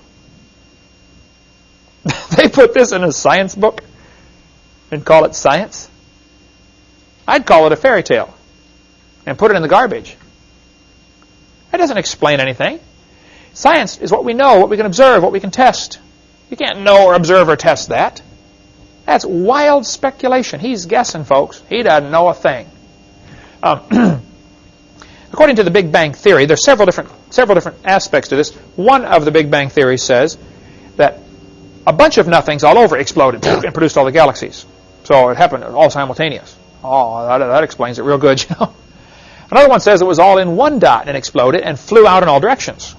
They put this in a science book and call it science. I'd call it a fairy tale and put it in the garbage. It doesn't explain anything. Science is what we know, what we can observe, what we can test. You can't know or observe or test that. That's wild speculation. He's guessing, folks. He doesn't know a thing. According to the Big Bang Theory, there's several different aspects to this. One of the Big Bang Theory says that a bunch of nothings all over exploded and produced all the galaxies. So it happened all simultaneous. Oh, that explains it real good, you know. Another one says it was all in one dot and exploded and flew out in all directions.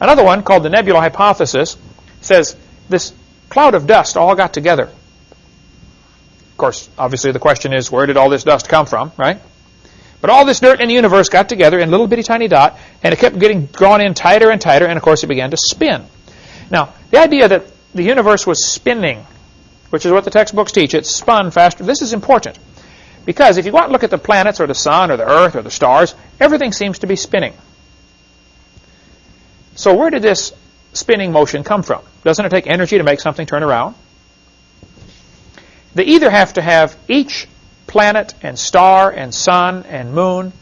Another one, called the nebula hypothesis, says this cloud of dust all got together. Of course, obviously the question is, where did all this dust come from, right? But all this dirt in the universe got together in a little bitty tiny dot, and it kept getting drawn in tighter and tighter, and of course it began to spin. Now, the idea that the universe was spinning which is what the textbooks teach. It spun faster. This is important because if you go out and look at the planets or the sun or the earth or the stars, everything seems to be spinning. So where did this spinning motion come from? Doesn't it take energy to make something turn around? They either have to have each planet and star and sun and moon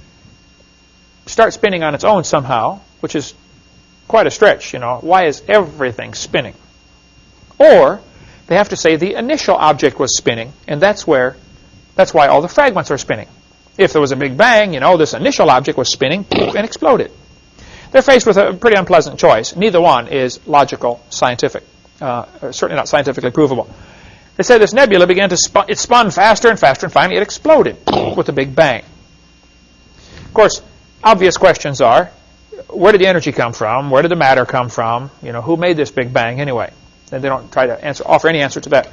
start spinning on its own somehow, which is quite a stretch, you know. Why is everything spinning? Or they have to say the initial object was spinning, and that's why all the fragments are spinning. If there was a big bang, you know, this initial object was spinning and exploded. They're faced with a pretty unpleasant choice. Neither one is logical, scientific, certainly not scientifically provable. They say this nebula began to spun. It spun faster and faster, and finally it exploded with a big bang. Of course, obvious questions are, where did the energy come from? Where did the matter come from? You know, who made this big bang anyway? And they don't try to offer any answer to that.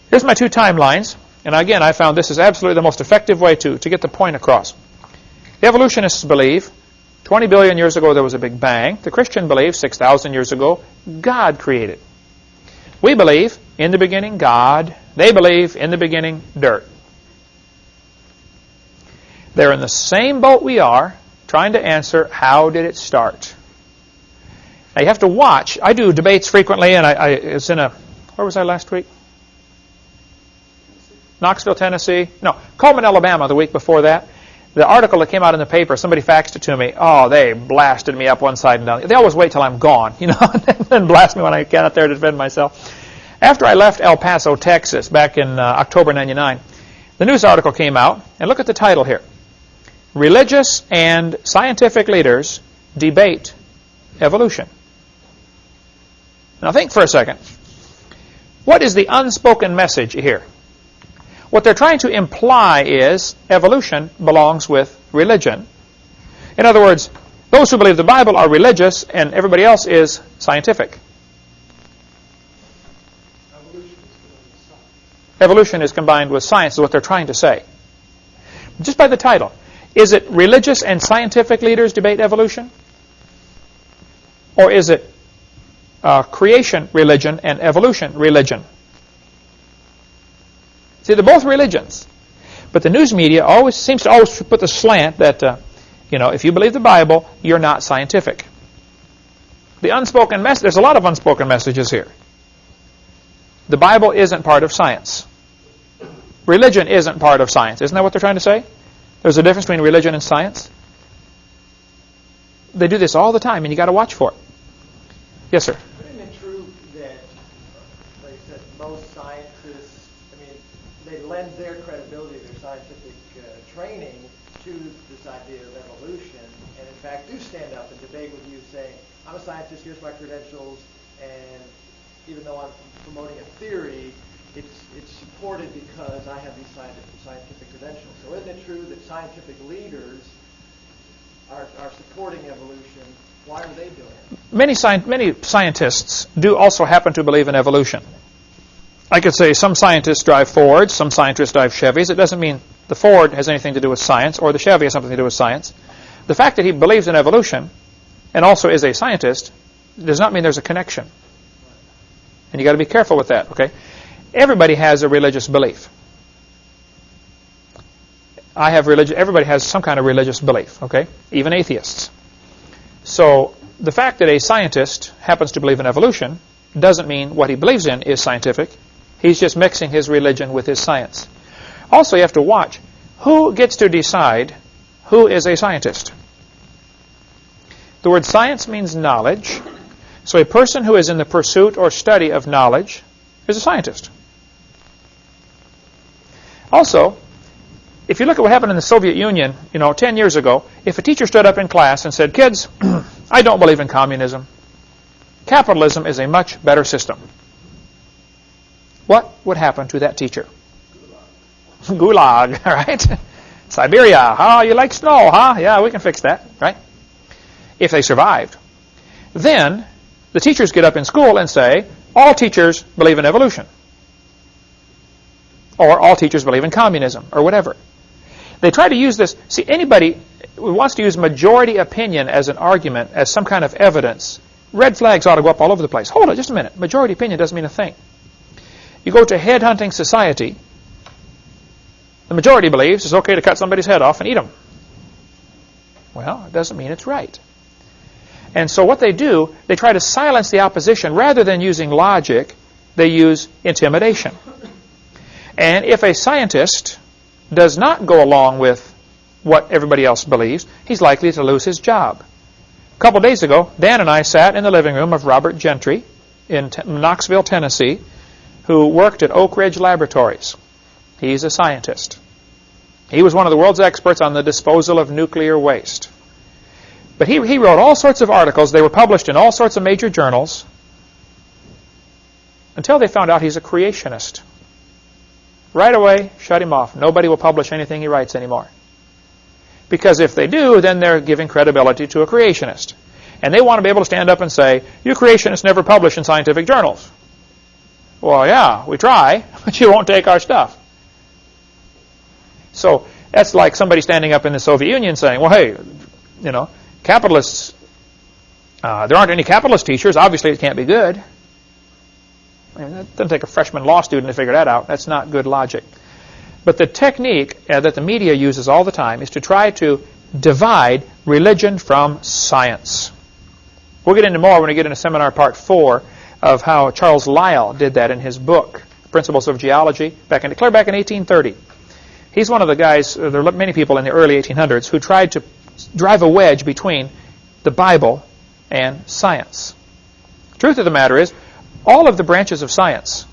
Here's my two timelines. And again, I found this is absolutely the most effective way to get the point across. The evolutionists believe 20 billion years ago there was a big bang. The Christian believes 6,000 years ago God created. We believe in the beginning God. They believe in the beginning dirt. They're in the same boat we are, trying to answer how did it start. Now you have to watch. I do debates frequently, and it's in where was I last week? Knoxville, Tennessee. No, Coleman, Alabama the week before that. The article that came out in the paper, somebody faxed it to me. Oh, they blasted me up one side and down. They always wait till I'm gone, you know, and then blast me when I get out there to defend myself. After I left El Paso, Texas, back in October 99, the news article came out, and look at the title here. Religious and scientific leaders debate evolution. Now think for a second. What is the unspoken message here? What they're trying to imply is evolution belongs with religion. In other words, those who believe the Bible are religious and everybody else is scientific. Evolution is combined with science is what they're trying to say. Just by the title. Is it religious and scientific leaders debate evolution? Or is it creation religion and evolution religion? See, they're both religions. But the news media seems to always put the slant that, you know, if you believe the Bible, you're not scientific. The unspoken message, there's a lot of unspoken messages here. The Bible isn't part of science. Religion isn't part of science. Isn't that what they're trying to say? There's a difference between religion and science. They do this all the time, and you got to watch for it. Yes, sir. Isn't it true that, like I said, most scientists, I mean, they lend their credibility, their scientific training to this idea of evolution, and in fact do stand up and debate with you saying, I'm a scientist, here's my credentials, and even though I'm promoting a theory, it's supported because I have these scientific credentials. So isn't it true that scientific leaders are supporting evolution? Why are they doing it? Many scientists do also happen to believe in evolution. I could say some scientists drive Fords, some scientists drive Chevys. It doesn't mean the Ford has anything to do with science or the Chevy has something to do with science. The fact that he believes in evolution and also is a scientist does not mean there's a connection. And you got to be careful with that, okay? Everybody has a religious belief. Everybody has some kind of religious belief, okay? Even atheists. So the fact that a scientist happens to believe in evolution doesn't mean what he believes in is scientific. He's just mixing his religion with his science. Also, you have to watch who gets to decide who is a scientist. The word science means knowledge. So a person who is in the pursuit or study of knowledge is a scientist. Also, if you look at what happened in the Soviet Union, 10 years ago, if a teacher stood up in class and said, kids, I don't believe in communism. Capitalism is a much better system. What would happen to that teacher? Gulag, right? Siberia. Oh, you like snow, huh? Yeah, we can fix that, right? If they survived. Then the teachers get up in school and say, all teachers believe in evolution. Or all teachers believe in communism, or whatever. They try to use this. See, anybody who wants to use majority opinion as an argument, as some kind of evidence, red flags ought to go up all over the place. Hold it, just a minute. Majority opinion doesn't mean a thing. You go to headhunting society, the majority believes it's okay to cut somebody's head off and eat them. Well, it doesn't mean it's right. And so what they do, they try to silence the opposition. Rather than using logic, they use intimidation. And if a scientist does not go along with what everybody else believes, he's likely to lose his job. A couple days ago, Dan and I sat in the living room of Robert Gentry in Knoxville, Tennessee, who worked at Oak Ridge Laboratories. He's a scientist. He was one of the world's experts on the disposal of nuclear waste. But he wrote all sorts of articles. They were published in all sorts of major journals until they found out he's a creationist. Right away, shut him off. Nobody will publish anything he writes anymore. Because if they do, then they're giving credibility to a creationist. And they want to be able to stand up and say, you creationists never publish in scientific journals. Well, yeah, we try, but you won't take our stuff. So that's like somebody standing up in the Soviet Union saying, well, hey, you know, capitalists, there aren't any capitalist teachers. Obviously, it can't be good. I mean, that doesn't take a freshman law student to figure that out. That's not good logic. But the technique that the media uses all the time is to try to divide religion from science. We'll get into more when we get into seminar part 4 of how Charles Lyell did that in his book, Principles of Geology, clear back in 1830. He's one of the guys, there are many people in the early 1800s who tried to drive a wedge between the Bible and science. Truth of the matter is, all of the branches of science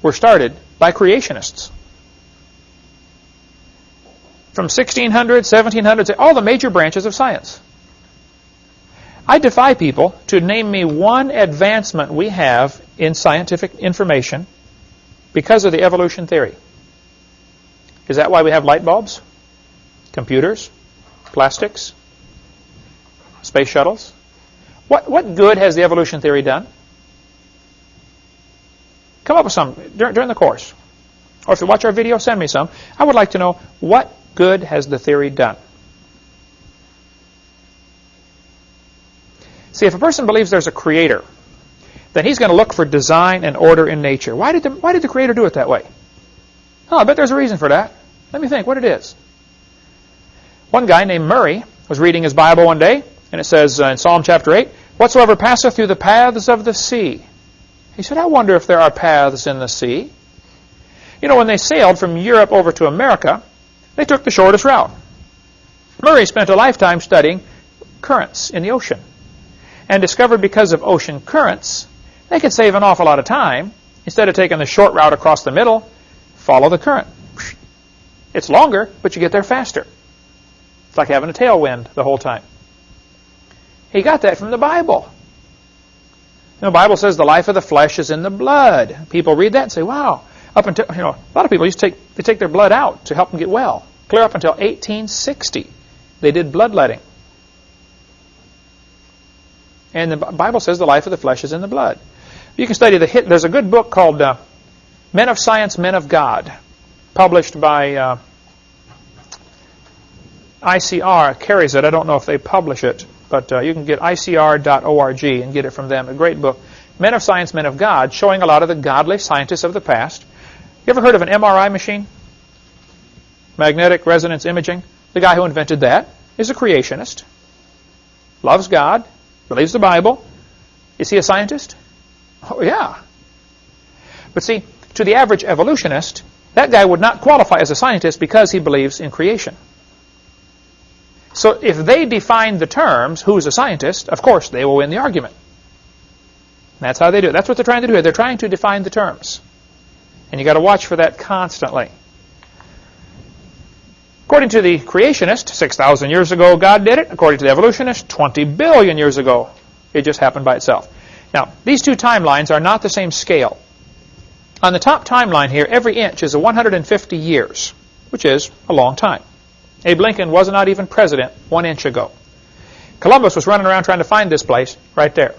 were started by creationists. From 1600, 1700, all the major branches of science. I defy people to name me one advancement we have in scientific information because of the evolution theory. Is that why we have light bulbs, computers, plastics, space shuttles? What good has the evolution theory done? Come up with some during the course. Or if you watch our video, send me some. I would like to know, what good has the theory done? See, if a person believes there's a creator, then he's going to look for design and order in nature. Why did the creator do it that way? Oh, I bet there's a reason for that. Let me think what it is. One guy named Murray was reading his Bible one day, and it says in Psalm chapter 8, whatsoever passeth through the paths of the sea. He said, I wonder if there are paths in the sea. You know, when they sailed from Europe over to America, they took the shortest route. Murray spent a lifetime studying currents in the ocean and discovered because of ocean currents, they could save an awful lot of time. Instead of taking the short route across the middle, follow the current. It's longer, but you get there faster. It's like having a tailwind the whole time. He got that from the Bible. The Bible says the life of the flesh is in the blood. People read that and say, wow. Up until, a lot of people used to take their blood out to help them get well. Clear up until 1860, they did bloodletting. And the Bible says the life of the flesh is in the blood. You can study there's a good book called Men of Science, Men of God, published by ICR. Carries it. I don't know if they publish it, but you can get icr.org and get it from them. A great book. Men of Science, Men of God, showing a lot of the godly scientists of the past. You ever heard of an MRI machine? Magnetic resonance imaging. The guy who invented that is a creationist. Loves God. Believes the Bible. Is he a scientist? Oh, yeah. But see, to the average evolutionist, that guy would not qualify as a scientist because he believes in creation. So if they define the terms, who's a scientist, of course, they will win the argument. That's how they do it. That's what they're trying to do. They're trying to define the terms. And you've got to watch for that constantly. According to the creationist, 6,000 years ago, God did it. According to the evolutionist, 20 billion years ago, it just happened by itself. Now, these two timelines are not the same scale. On the top timeline here, every inch is 150 years, which is a long time. Abe Lincoln was not even president 1 inch ago. Columbus was running around trying to find this place right there.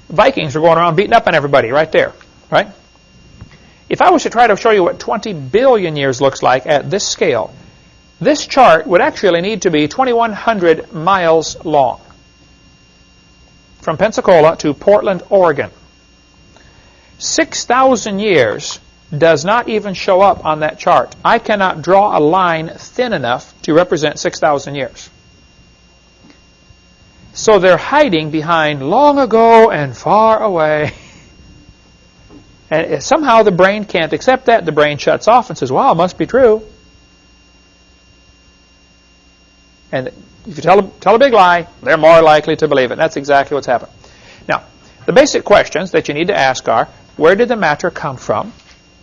Vikings were going around beating up on everybody right there, right? If I was to try to show you what 20 billion years looks like at this scale, this chart would actually need to be 2,100 miles long. from Pensacola to Portland, Oregon. 6,000 years does not even show up on that chart. I cannot draw a line thin enough to represent 6,000 years. So they're hiding behind long ago and far away. And somehow the brain can't accept that. The brain shuts off and says, wow, it must be true. And if you tell a big lie, they're more likely to believe it. That's exactly what's happened. Now, the basic questions that you need to ask are, where did the matter come from?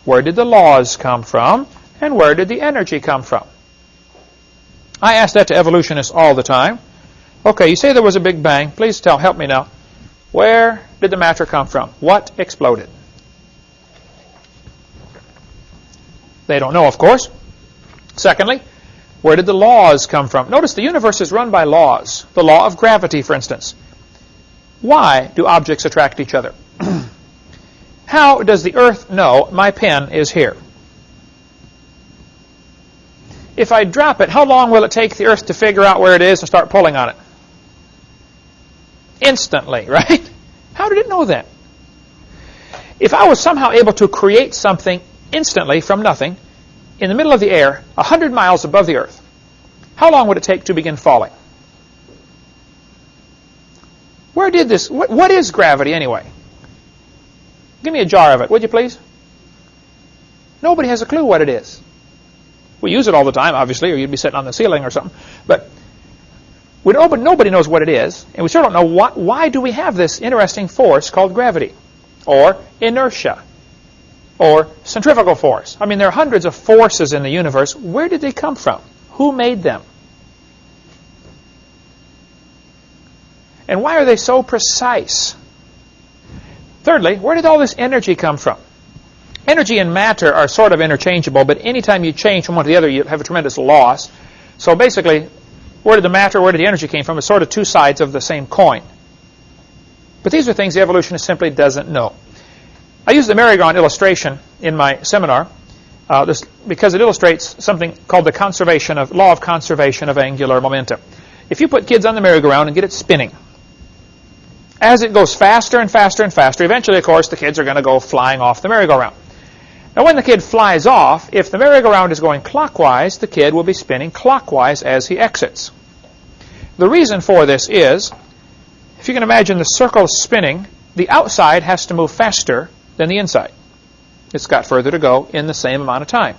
Where did the laws come from? And where did the energy come from? I ask that to evolutionists all the time. Okay, you say there was a Big Bang. Please help me now. Where did the matter come from? What exploded? They don't know, of course. Secondly, where did the laws come from? Notice the universe is run by laws. The law of gravity, for instance. Why do objects attract each other? How does the Earth know my pen is here? If I drop it, how long will it take the Earth to figure out where it is and start pulling on it? Instantly, right? How did it know that? If I was somehow able to create something instantly from nothing in the middle of the air, 100 miles above the Earth, how long would it take to begin falling? Where did this, what is gravity anyway? Give me a jar of it, would you please? Nobody has a clue what it is. We use it all the time, obviously, or you'd be sitting on the ceiling or something. But nobody knows what it is, and we still don't know why do we have this interesting force called gravity, or inertia, or centrifugal force. I mean, there are hundreds of forces in the universe. Where did they come from? Who made them? And why are they so precise? Thirdly, where did all this energy come from? Energy and matter are sort of interchangeable, but anytime you change from one to the other, you have a tremendous loss. So basically, where did the matter, where did the energy came from? It's sort of two sides of the same coin. But these are things the evolutionist simply doesn't know. I use the merry-go-round illustration in my seminar because it illustrates something called the law of conservation of angular momentum. If you put kids on the merry-go-round and get it spinning, as it goes faster and faster and faster, eventually, of course, the kids are going to go flying off the merry-go-round. Now, when the kid flies off, if the merry-go-round is going clockwise, the kid will be spinning clockwise as he exits. The reason for this is, if you can imagine the circle spinning, the outside has to move faster than the inside. It's got further to go in the same amount of time.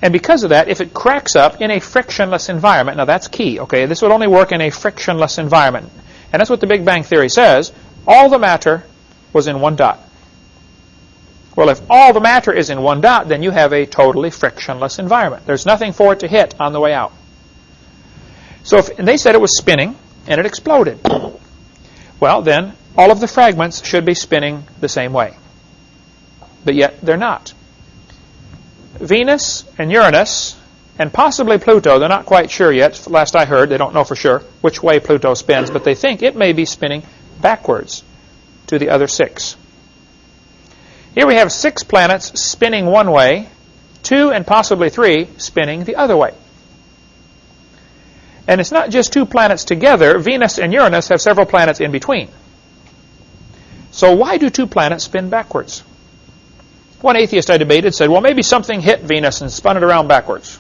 And because of that, if it cracks up in a frictionless environment, now that's key, okay? This would only work in a frictionless environment. And that's what the Big Bang Theory says. All the matter was in one dot. Well, if all the matter is in one dot, then you have a totally frictionless environment. There's nothing for it to hit on the way out. So and they said it was spinning, and it exploded. Well, then, all of the fragments should be spinning the same way. But yet, they're not. Venus and Uranus, and possibly Pluto, they're not quite sure yet. Last I heard, they don't know for sure which way Pluto spins, but they think it may be spinning backwards to the other 6. Here we have 6 planets spinning one way, 2 and possibly 3 spinning the other way. And it's not just 2 planets together. Venus and Uranus have several planets in between. So why do 2 planets spin backwards? One atheist I debated said, well, maybe something hit Venus and spun it around backwards.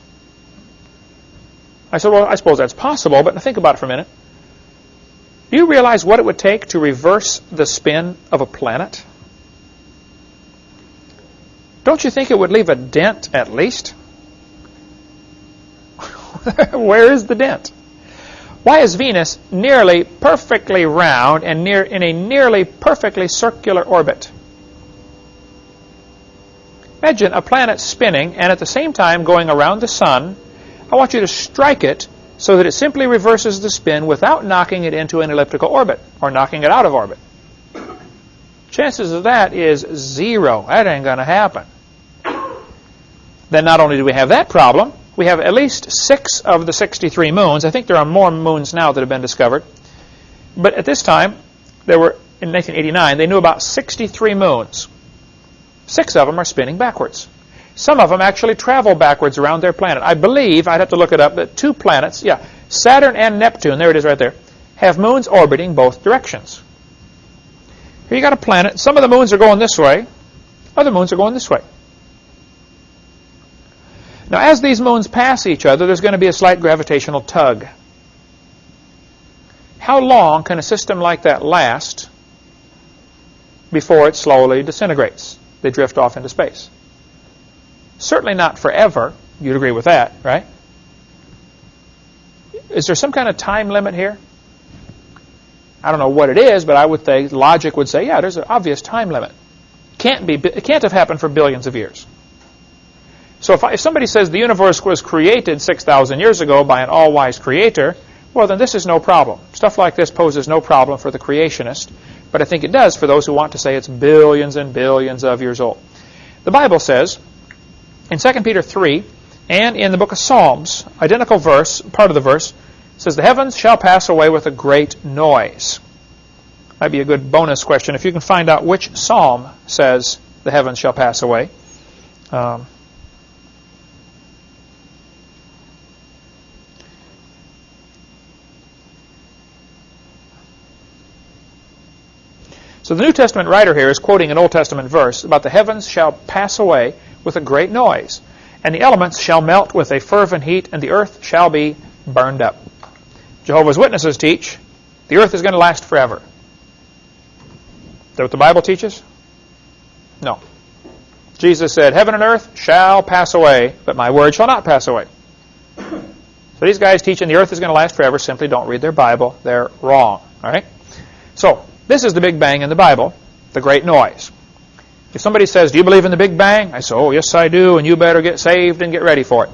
I said, well, I suppose that's possible, but think about it for a minute. Do you realize what it would take to reverse the spin of a planet? Don't you think it would leave a dent at least? Where is the dent? Why is Venus nearly perfectly round and in a nearly perfectly circular orbit? Imagine a planet spinning and at the same time going around the sun. I want you to strike it so that it simply reverses the spin without knocking it into an elliptical orbit or knocking it out of orbit. Chances of that is 0. That ain't going to happen. Then not only do we have that problem, we have at least 6 of the 63 moons. I think there are more moons now that have been discovered. But at this time, there were, in 1989, they knew about 63 moons. 6 of them are spinning backwards. Some of them actually travel backwards around their planet. I believe, I'd have to look it up, but 2 planets, Saturn and Neptune, there it is right there. have moons orbiting both directions. Here you got a planet. Some of the moons are going this way. Other moons are going this way. Now, as these moons pass each other, there's going to be a slight gravitational tug. How long can a system like that last before it slowly disintegrates? They drift off into space. Certainly not forever. You'd agree with that, right? Is there some kind of time limit here? I don't know what it is, but I would think logic would say, yeah, there's an obvious time limit. It can't have happened for billions of years. So if somebody says the universe was created 6,000 years ago by an all-wise creator, well, then this is no problem. Stuff like this poses no problem for the creationist, but I think it does for those who want to say it's billions and billions of years old. The Bible says in 2 Peter 3 and in the book of Psalms, identical verse, part of the verse, says, the heavens shall pass away with a great noise. Might be a good bonus question if you can find out which psalm says the heavens shall pass away. So the New Testament writer here is quoting an Old Testament verse about the heavens shall pass away with a great noise, and the elements shall melt with a fervent heat, and the earth shall be burned up. Jehovah's Witnesses teach the earth is going to last forever. Is that what the Bible teaches? No. Jesus said, heaven and earth shall pass away, but my word shall not pass away. So these guys teaching the earth is going to last forever simply don't read their Bible. They're wrong. All right? So this is the Big Bang in the Bible, the great noise. If somebody says, do you believe in the Big Bang? I say, oh, yes, I do, and you better get saved and get ready for it.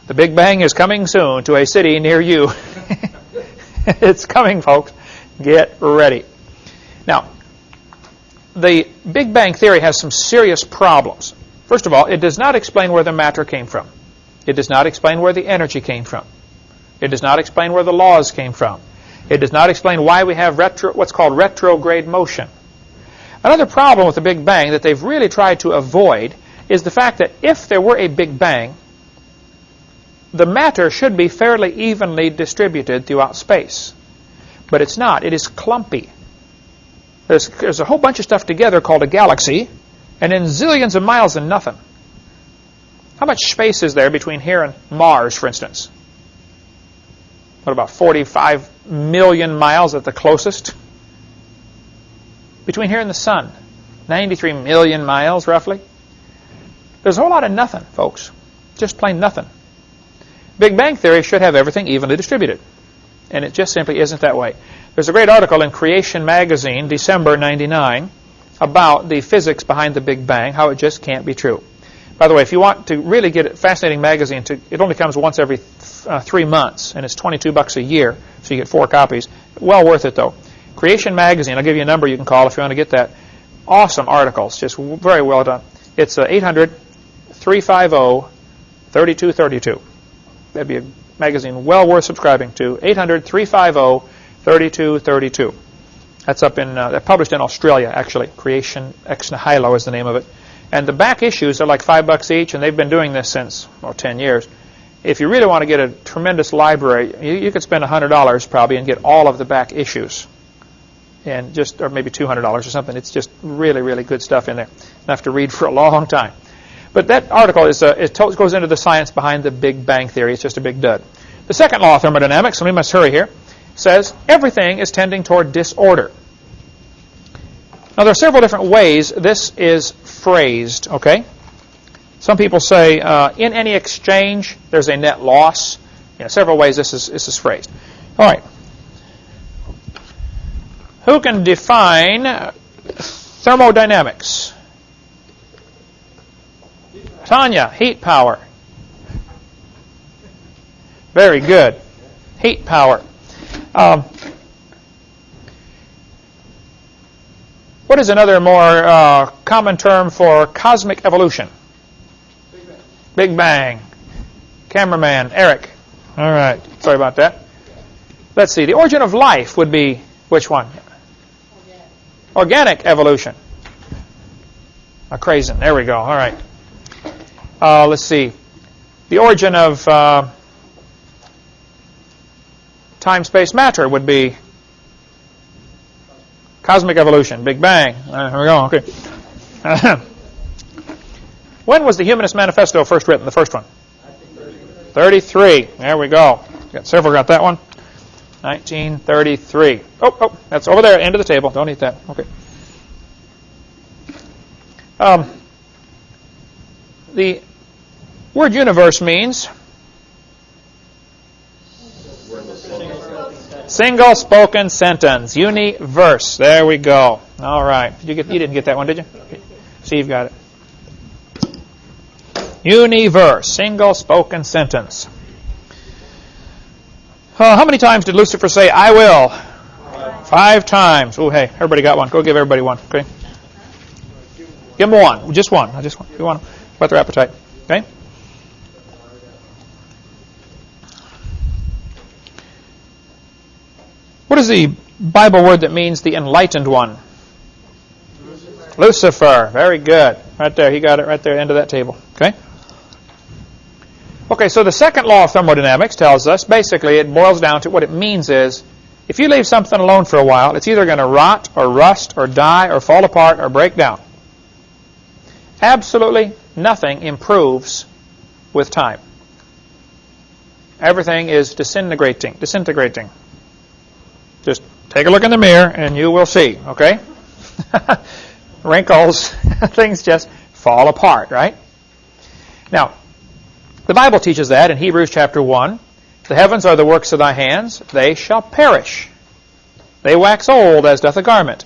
The Big Bang is coming soon to a city near you. It's coming, folks. Get ready. Now, the Big Bang theory has some serious problems. First of all, it does not explain where the matter came from. It does not explain where the energy came from. It does not explain where the laws came from. It does not explain why we have what's called retrograde motion. Another problem with the Big Bang that they've really tried to avoid is the fact that if there were a Big Bang, the matter should be fairly evenly distributed throughout space. But it's not. It is clumpy. There's a whole bunch of stuff together called a galaxy, and then zillions of miles and nothing. How much space is there between here and Mars, for instance? What, about 45 million miles at the closest? Between here and the sun, 93 million miles, roughly. There's a whole lot of nothing, folks. Just plain nothing. Big Bang theory should have everything evenly distributed. And it just simply isn't that way. There's a great article in Creation magazine, December 99, about the physics behind the Big Bang, how it just can't be true. By the way, if you want to really get a fascinating magazine, it only comes once every 3 months, and it's $22 a year, so you get 4 copies. Well worth it, though. Creation magazine, I'll give you a number you can call if you want to get that. Awesome articles, just very well done. It's 800-350-3232. That'd be a magazine well worth subscribing to. 800-350-3232. That's they're published in Australia, actually. Creation Ex Nihilo is the name of it. And the back issues are like $5 each, and they've been doing this since, 10 years. If you really want to get a tremendous library, you could spend $100 probably and get all of the back issues. And or maybe $200 or something. It's just really, really good stuff in there. Enough to read for a long time. But that article goes into the science behind the Big Bang theory. It's just a big dud. The second law of thermodynamics, and we must hurry here, says everything is tending toward disorder. Now, there are several different ways this is phrased, okay? Some people say in any exchange, there's a net loss. Several ways this is phrased. All right. Who can define thermodynamics? Tanya, heat power. Very good. Heat power. What is another more common term for cosmic evolution? Big Bang. Big Bang. Cameraman, Eric. All right. Sorry about that. Let's see. The origin of life would be which one? Organic evolution. Crazen. There we go. All right. Let's see. The origin of time, space, matter would be cosmic evolution, Big Bang. Here we go. Okay. When was the Humanist Manifesto first written, the first one? 33. There we go. Got several got that one. 1933. Oh, that's over there, end of the table. Don't eat that. Okay. The word universe means single spoken sentence. Universe. There we go. All right. You didn't get that one, did you? Okay. See, you've got it. Universe. Single spoken sentence. How many times did Lucifer say, I will? 5 times. Oh, hey, everybody got one. Go give everybody one. Okay. Give them one. Just one. Just one. You want them. Whet their appetite. Okay. What is the Bible word that means the enlightened one? Lucifer. Very good. Right there. He got it right there, end of that table. Okay. Okay, so the second law of thermodynamics tells us, basically, it boils down to what it means is, if you leave something alone for a while, it's either going to rot or rust or die or fall apart or break down. Absolutely nothing improves with time. Everything is disintegrating. Just take a look in the mirror and you will see, okay? Wrinkles, things just fall apart, right? Now, the Bible teaches that in Hebrews chapter 1. The heavens are the works of thy hands. They shall perish. They wax old as doth a garment.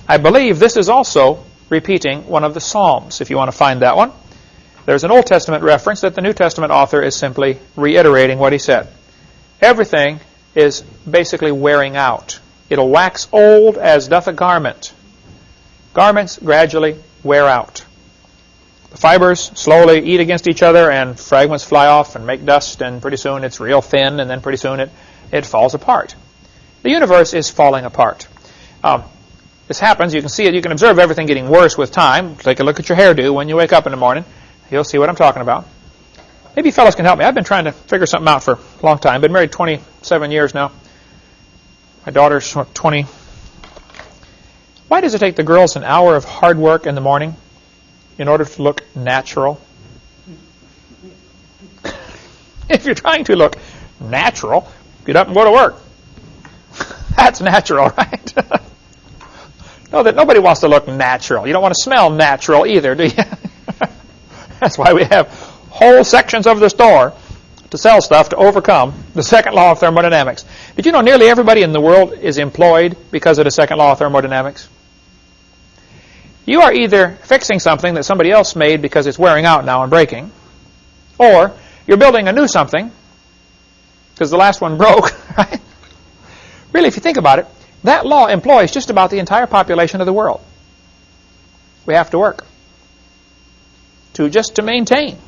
I believe this is also repeating one of the Psalms, if you want to find that one. There's an Old Testament reference that the New Testament author is simply reiterating what he said. Everything is basically wearing out. It'll wax old as doth a garment. Garments gradually wear out. The fibers slowly eat against each other and fragments fly off and make dust, and pretty soon it's real thin, and then pretty soon it falls apart. The universe is falling apart. This happens. You can see it. You can observe everything getting worse with time. Take a look at your hairdo when you wake up in the morning. You'll see what I'm talking about. Maybe you fellows can help me. I've been trying to figure something out for a long time. Been married 27 years now. My daughter's 20. Why does it take the girls an hour of hard work in the morning in order to look natural? If you're trying to look natural, get up and go to work. That's natural, right? No, that nobody wants to look natural. You don't want to smell natural either, do you? That's why we have whole sections of the store to sell stuff to overcome the second law of thermodynamics. Did you know nearly everybody in the world is employed because of the second law of thermodynamics? You are either fixing something that somebody else made because it's wearing out now and breaking, or you're building a new something because the last one broke, right? Really, if you think about it, that law employs just about the entire population of the world. We have to work to maintain.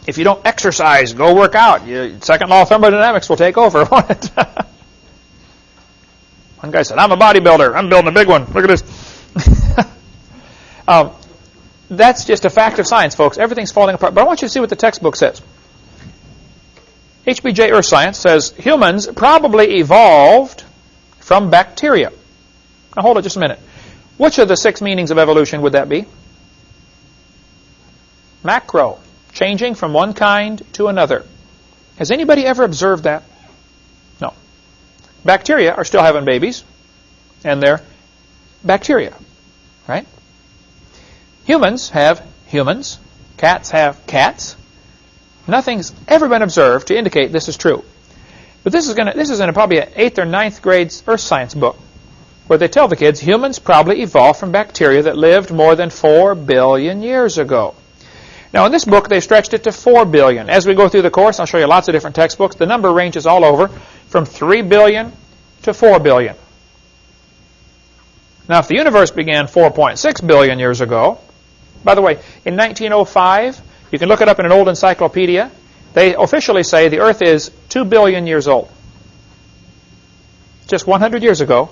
If you don't exercise, go work out, second law of thermodynamics will take over, won't it? One guy said, I'm a bodybuilder. I'm building a big one. Look at this. That's just a fact of science, folks. Everything's falling apart. But I want you to see what the textbook says. HBJ Earth Science says humans probably evolved from bacteria. Now hold it just a minute. Which of the 6 meanings of evolution would that be? Macro. Changing from one kind to another. Has anybody ever observed that? No. Bacteria are still having babies, and they're bacteria, right? Humans have humans. Cats have cats. Nothing's ever been observed to indicate this is true. But this is in probably an 8th or 9th grade earth science book, where they tell the kids humans probably evolved from bacteria that lived more than 4 billion years ago. Now, in this book, they've stretched it to 4 billion. As we go through the course, I'll show you lots of different textbooks. The number ranges all over from 3 billion to 4 billion. Now, if the universe began 4.6 billion years ago, by the way, in 1905, you can look it up in an old encyclopedia, they officially say the Earth is 2 billion years old. Just 100 years ago,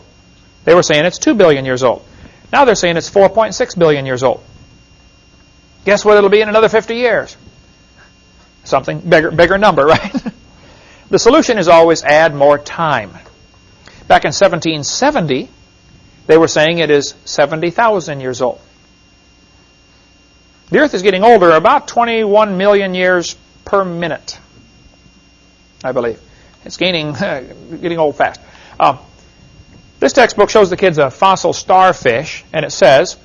they were saying it's 2 billion years old. Now they're saying it's 4.6 billion years old. Guess what it'll be in another 50 years? Something bigger number, right? The solution is always add more time. Back in 1770, they were saying it is 70,000 years old. The Earth is getting older, about 21 million years per minute, I believe. It's getting old fast. This textbook shows the kids a fossil starfish, and it says,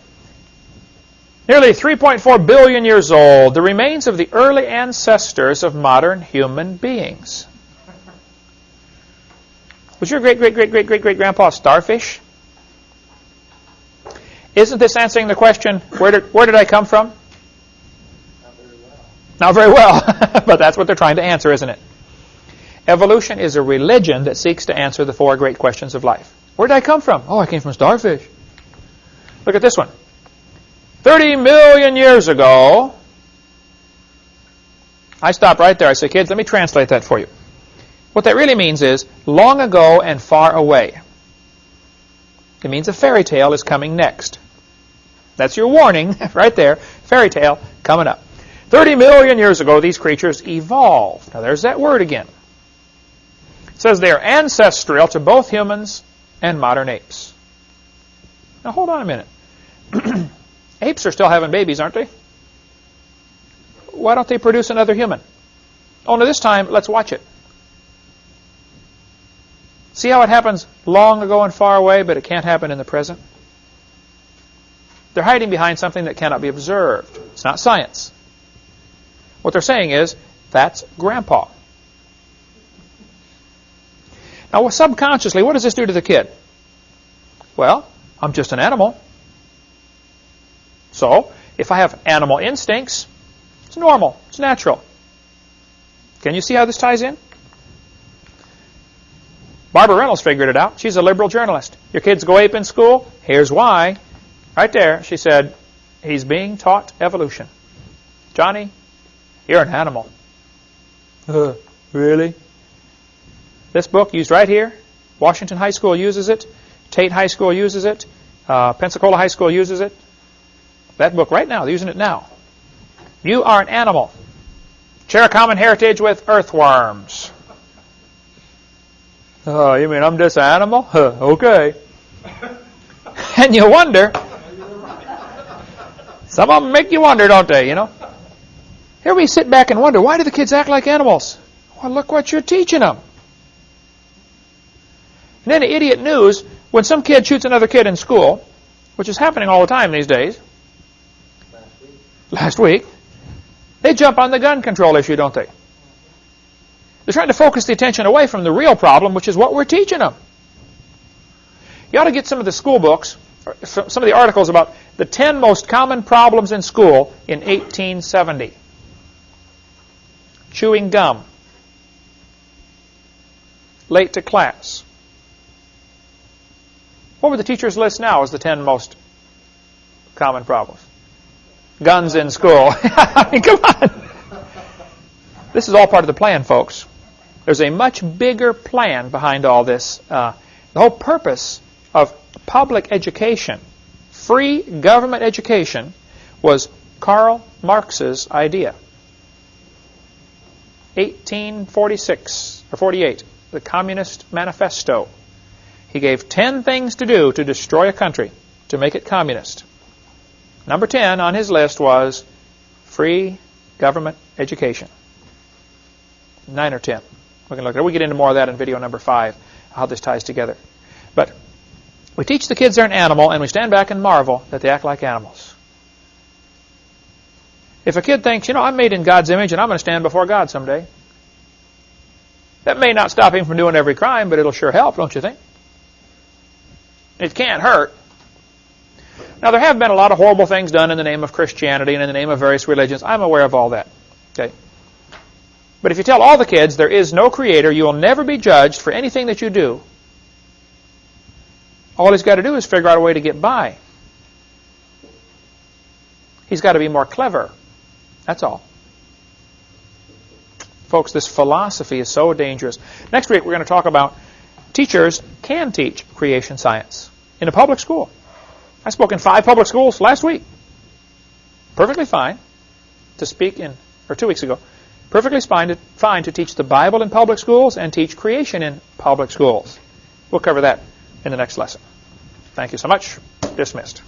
nearly 3.4 billion years old, the remains of the early ancestors of modern human beings. Was your great-great-great-great-great-great-grandpa a starfish? Isn't this answering the question, where did I come from? Not very well. Not very well, but that's what they're trying to answer, isn't it? Evolution is a religion that seeks to answer the four great questions of life. Where did I come from? Oh, I came from starfish. Look at this one. 30 million years ago, I stopped right there. I said, kids, let me translate that for you. What that really means is long ago and far away. It means a fairy tale is coming next. That's your warning right there. Fairy tale coming up. 30 million years ago, these creatures evolved. Now, there's that word again. It says they are ancestral to both humans and modern apes. Now, hold on a minute. Apes are still having babies, aren't they? Why don't they produce another human? Only this time, let's watch it. See how it happens long ago and far away, but it can't happen in the present? They're hiding behind something that cannot be observed. It's not science. What they're saying is, that's Grandpa. Now, subconsciously, what does this do to the kid? Well, I'm just an animal. So, if I have animal instincts, it's normal. It's natural. Can you see how this ties in? Barbara Reynolds figured it out. She's a liberal journalist. Your kids go ape in school? Here's why. Right there, she said, he's being taught evolution. Johnny, you're an animal. Really? This book used right here. Washington High School uses it. Tate High School uses it. Pensacola High School uses it. That book right now, they're using it now. You are an animal. Share a common heritage with earthworms. Oh, you mean I'm just an animal? Okay. And you wonder. Some of them make you wonder, don't they, you know? Here we sit back and wonder, why do the kids act like animals? Well, look what you're teaching them. And then the idiot news, when some kid shoots another kid in school, which is happening all the time these days. Last week. They jump on the gun control issue, don't they? They're trying to focus the attention away from the real problem, which is what we're teaching them. You ought to get some of the school books, some of the articles about the 10 most common problems in school in 1870. Chewing gum. Late to class. What would the teachers list now as the 10 most common problems? Guns in school. I mean, come on. This is all part of the plan, folks. There's a much bigger plan behind all this. The whole purpose of public education, free government education, was Karl Marx's idea. 1846 or 48, the Communist Manifesto. He gave 10 things to do to destroy a country, to make it communist. Number 10 on his list was free government education. 9 or 10. We can look at it. We get into more of that in video number 5, how this ties together. But we teach the kids they're an animal, and we stand back and marvel that they act like animals. If a kid thinks, you know, I'm made in God's image and I'm going to stand before God someday, that may not stop him from doing every crime, but it'll sure help, don't you think? It can't hurt. Now, there have been a lot of horrible things done in the name of Christianity and in the name of various religions. I'm aware of all that. Okay. But if you tell all the kids there is no creator, you will never be judged for anything that you do. All he's got to do is figure out a way to get by. He's got to be more clever. That's all. Folks, this philosophy is so dangerous. Next week, we're going to talk about teachers can teach creation science in a public school. I spoke in 5 public schools last week. Perfectly fine to speak in, or 2 weeks ago, Perfectly fine to teach the Bible in public schools and teach creation in public schools. We'll cover that in the next lesson. Thank you so much. Dismissed.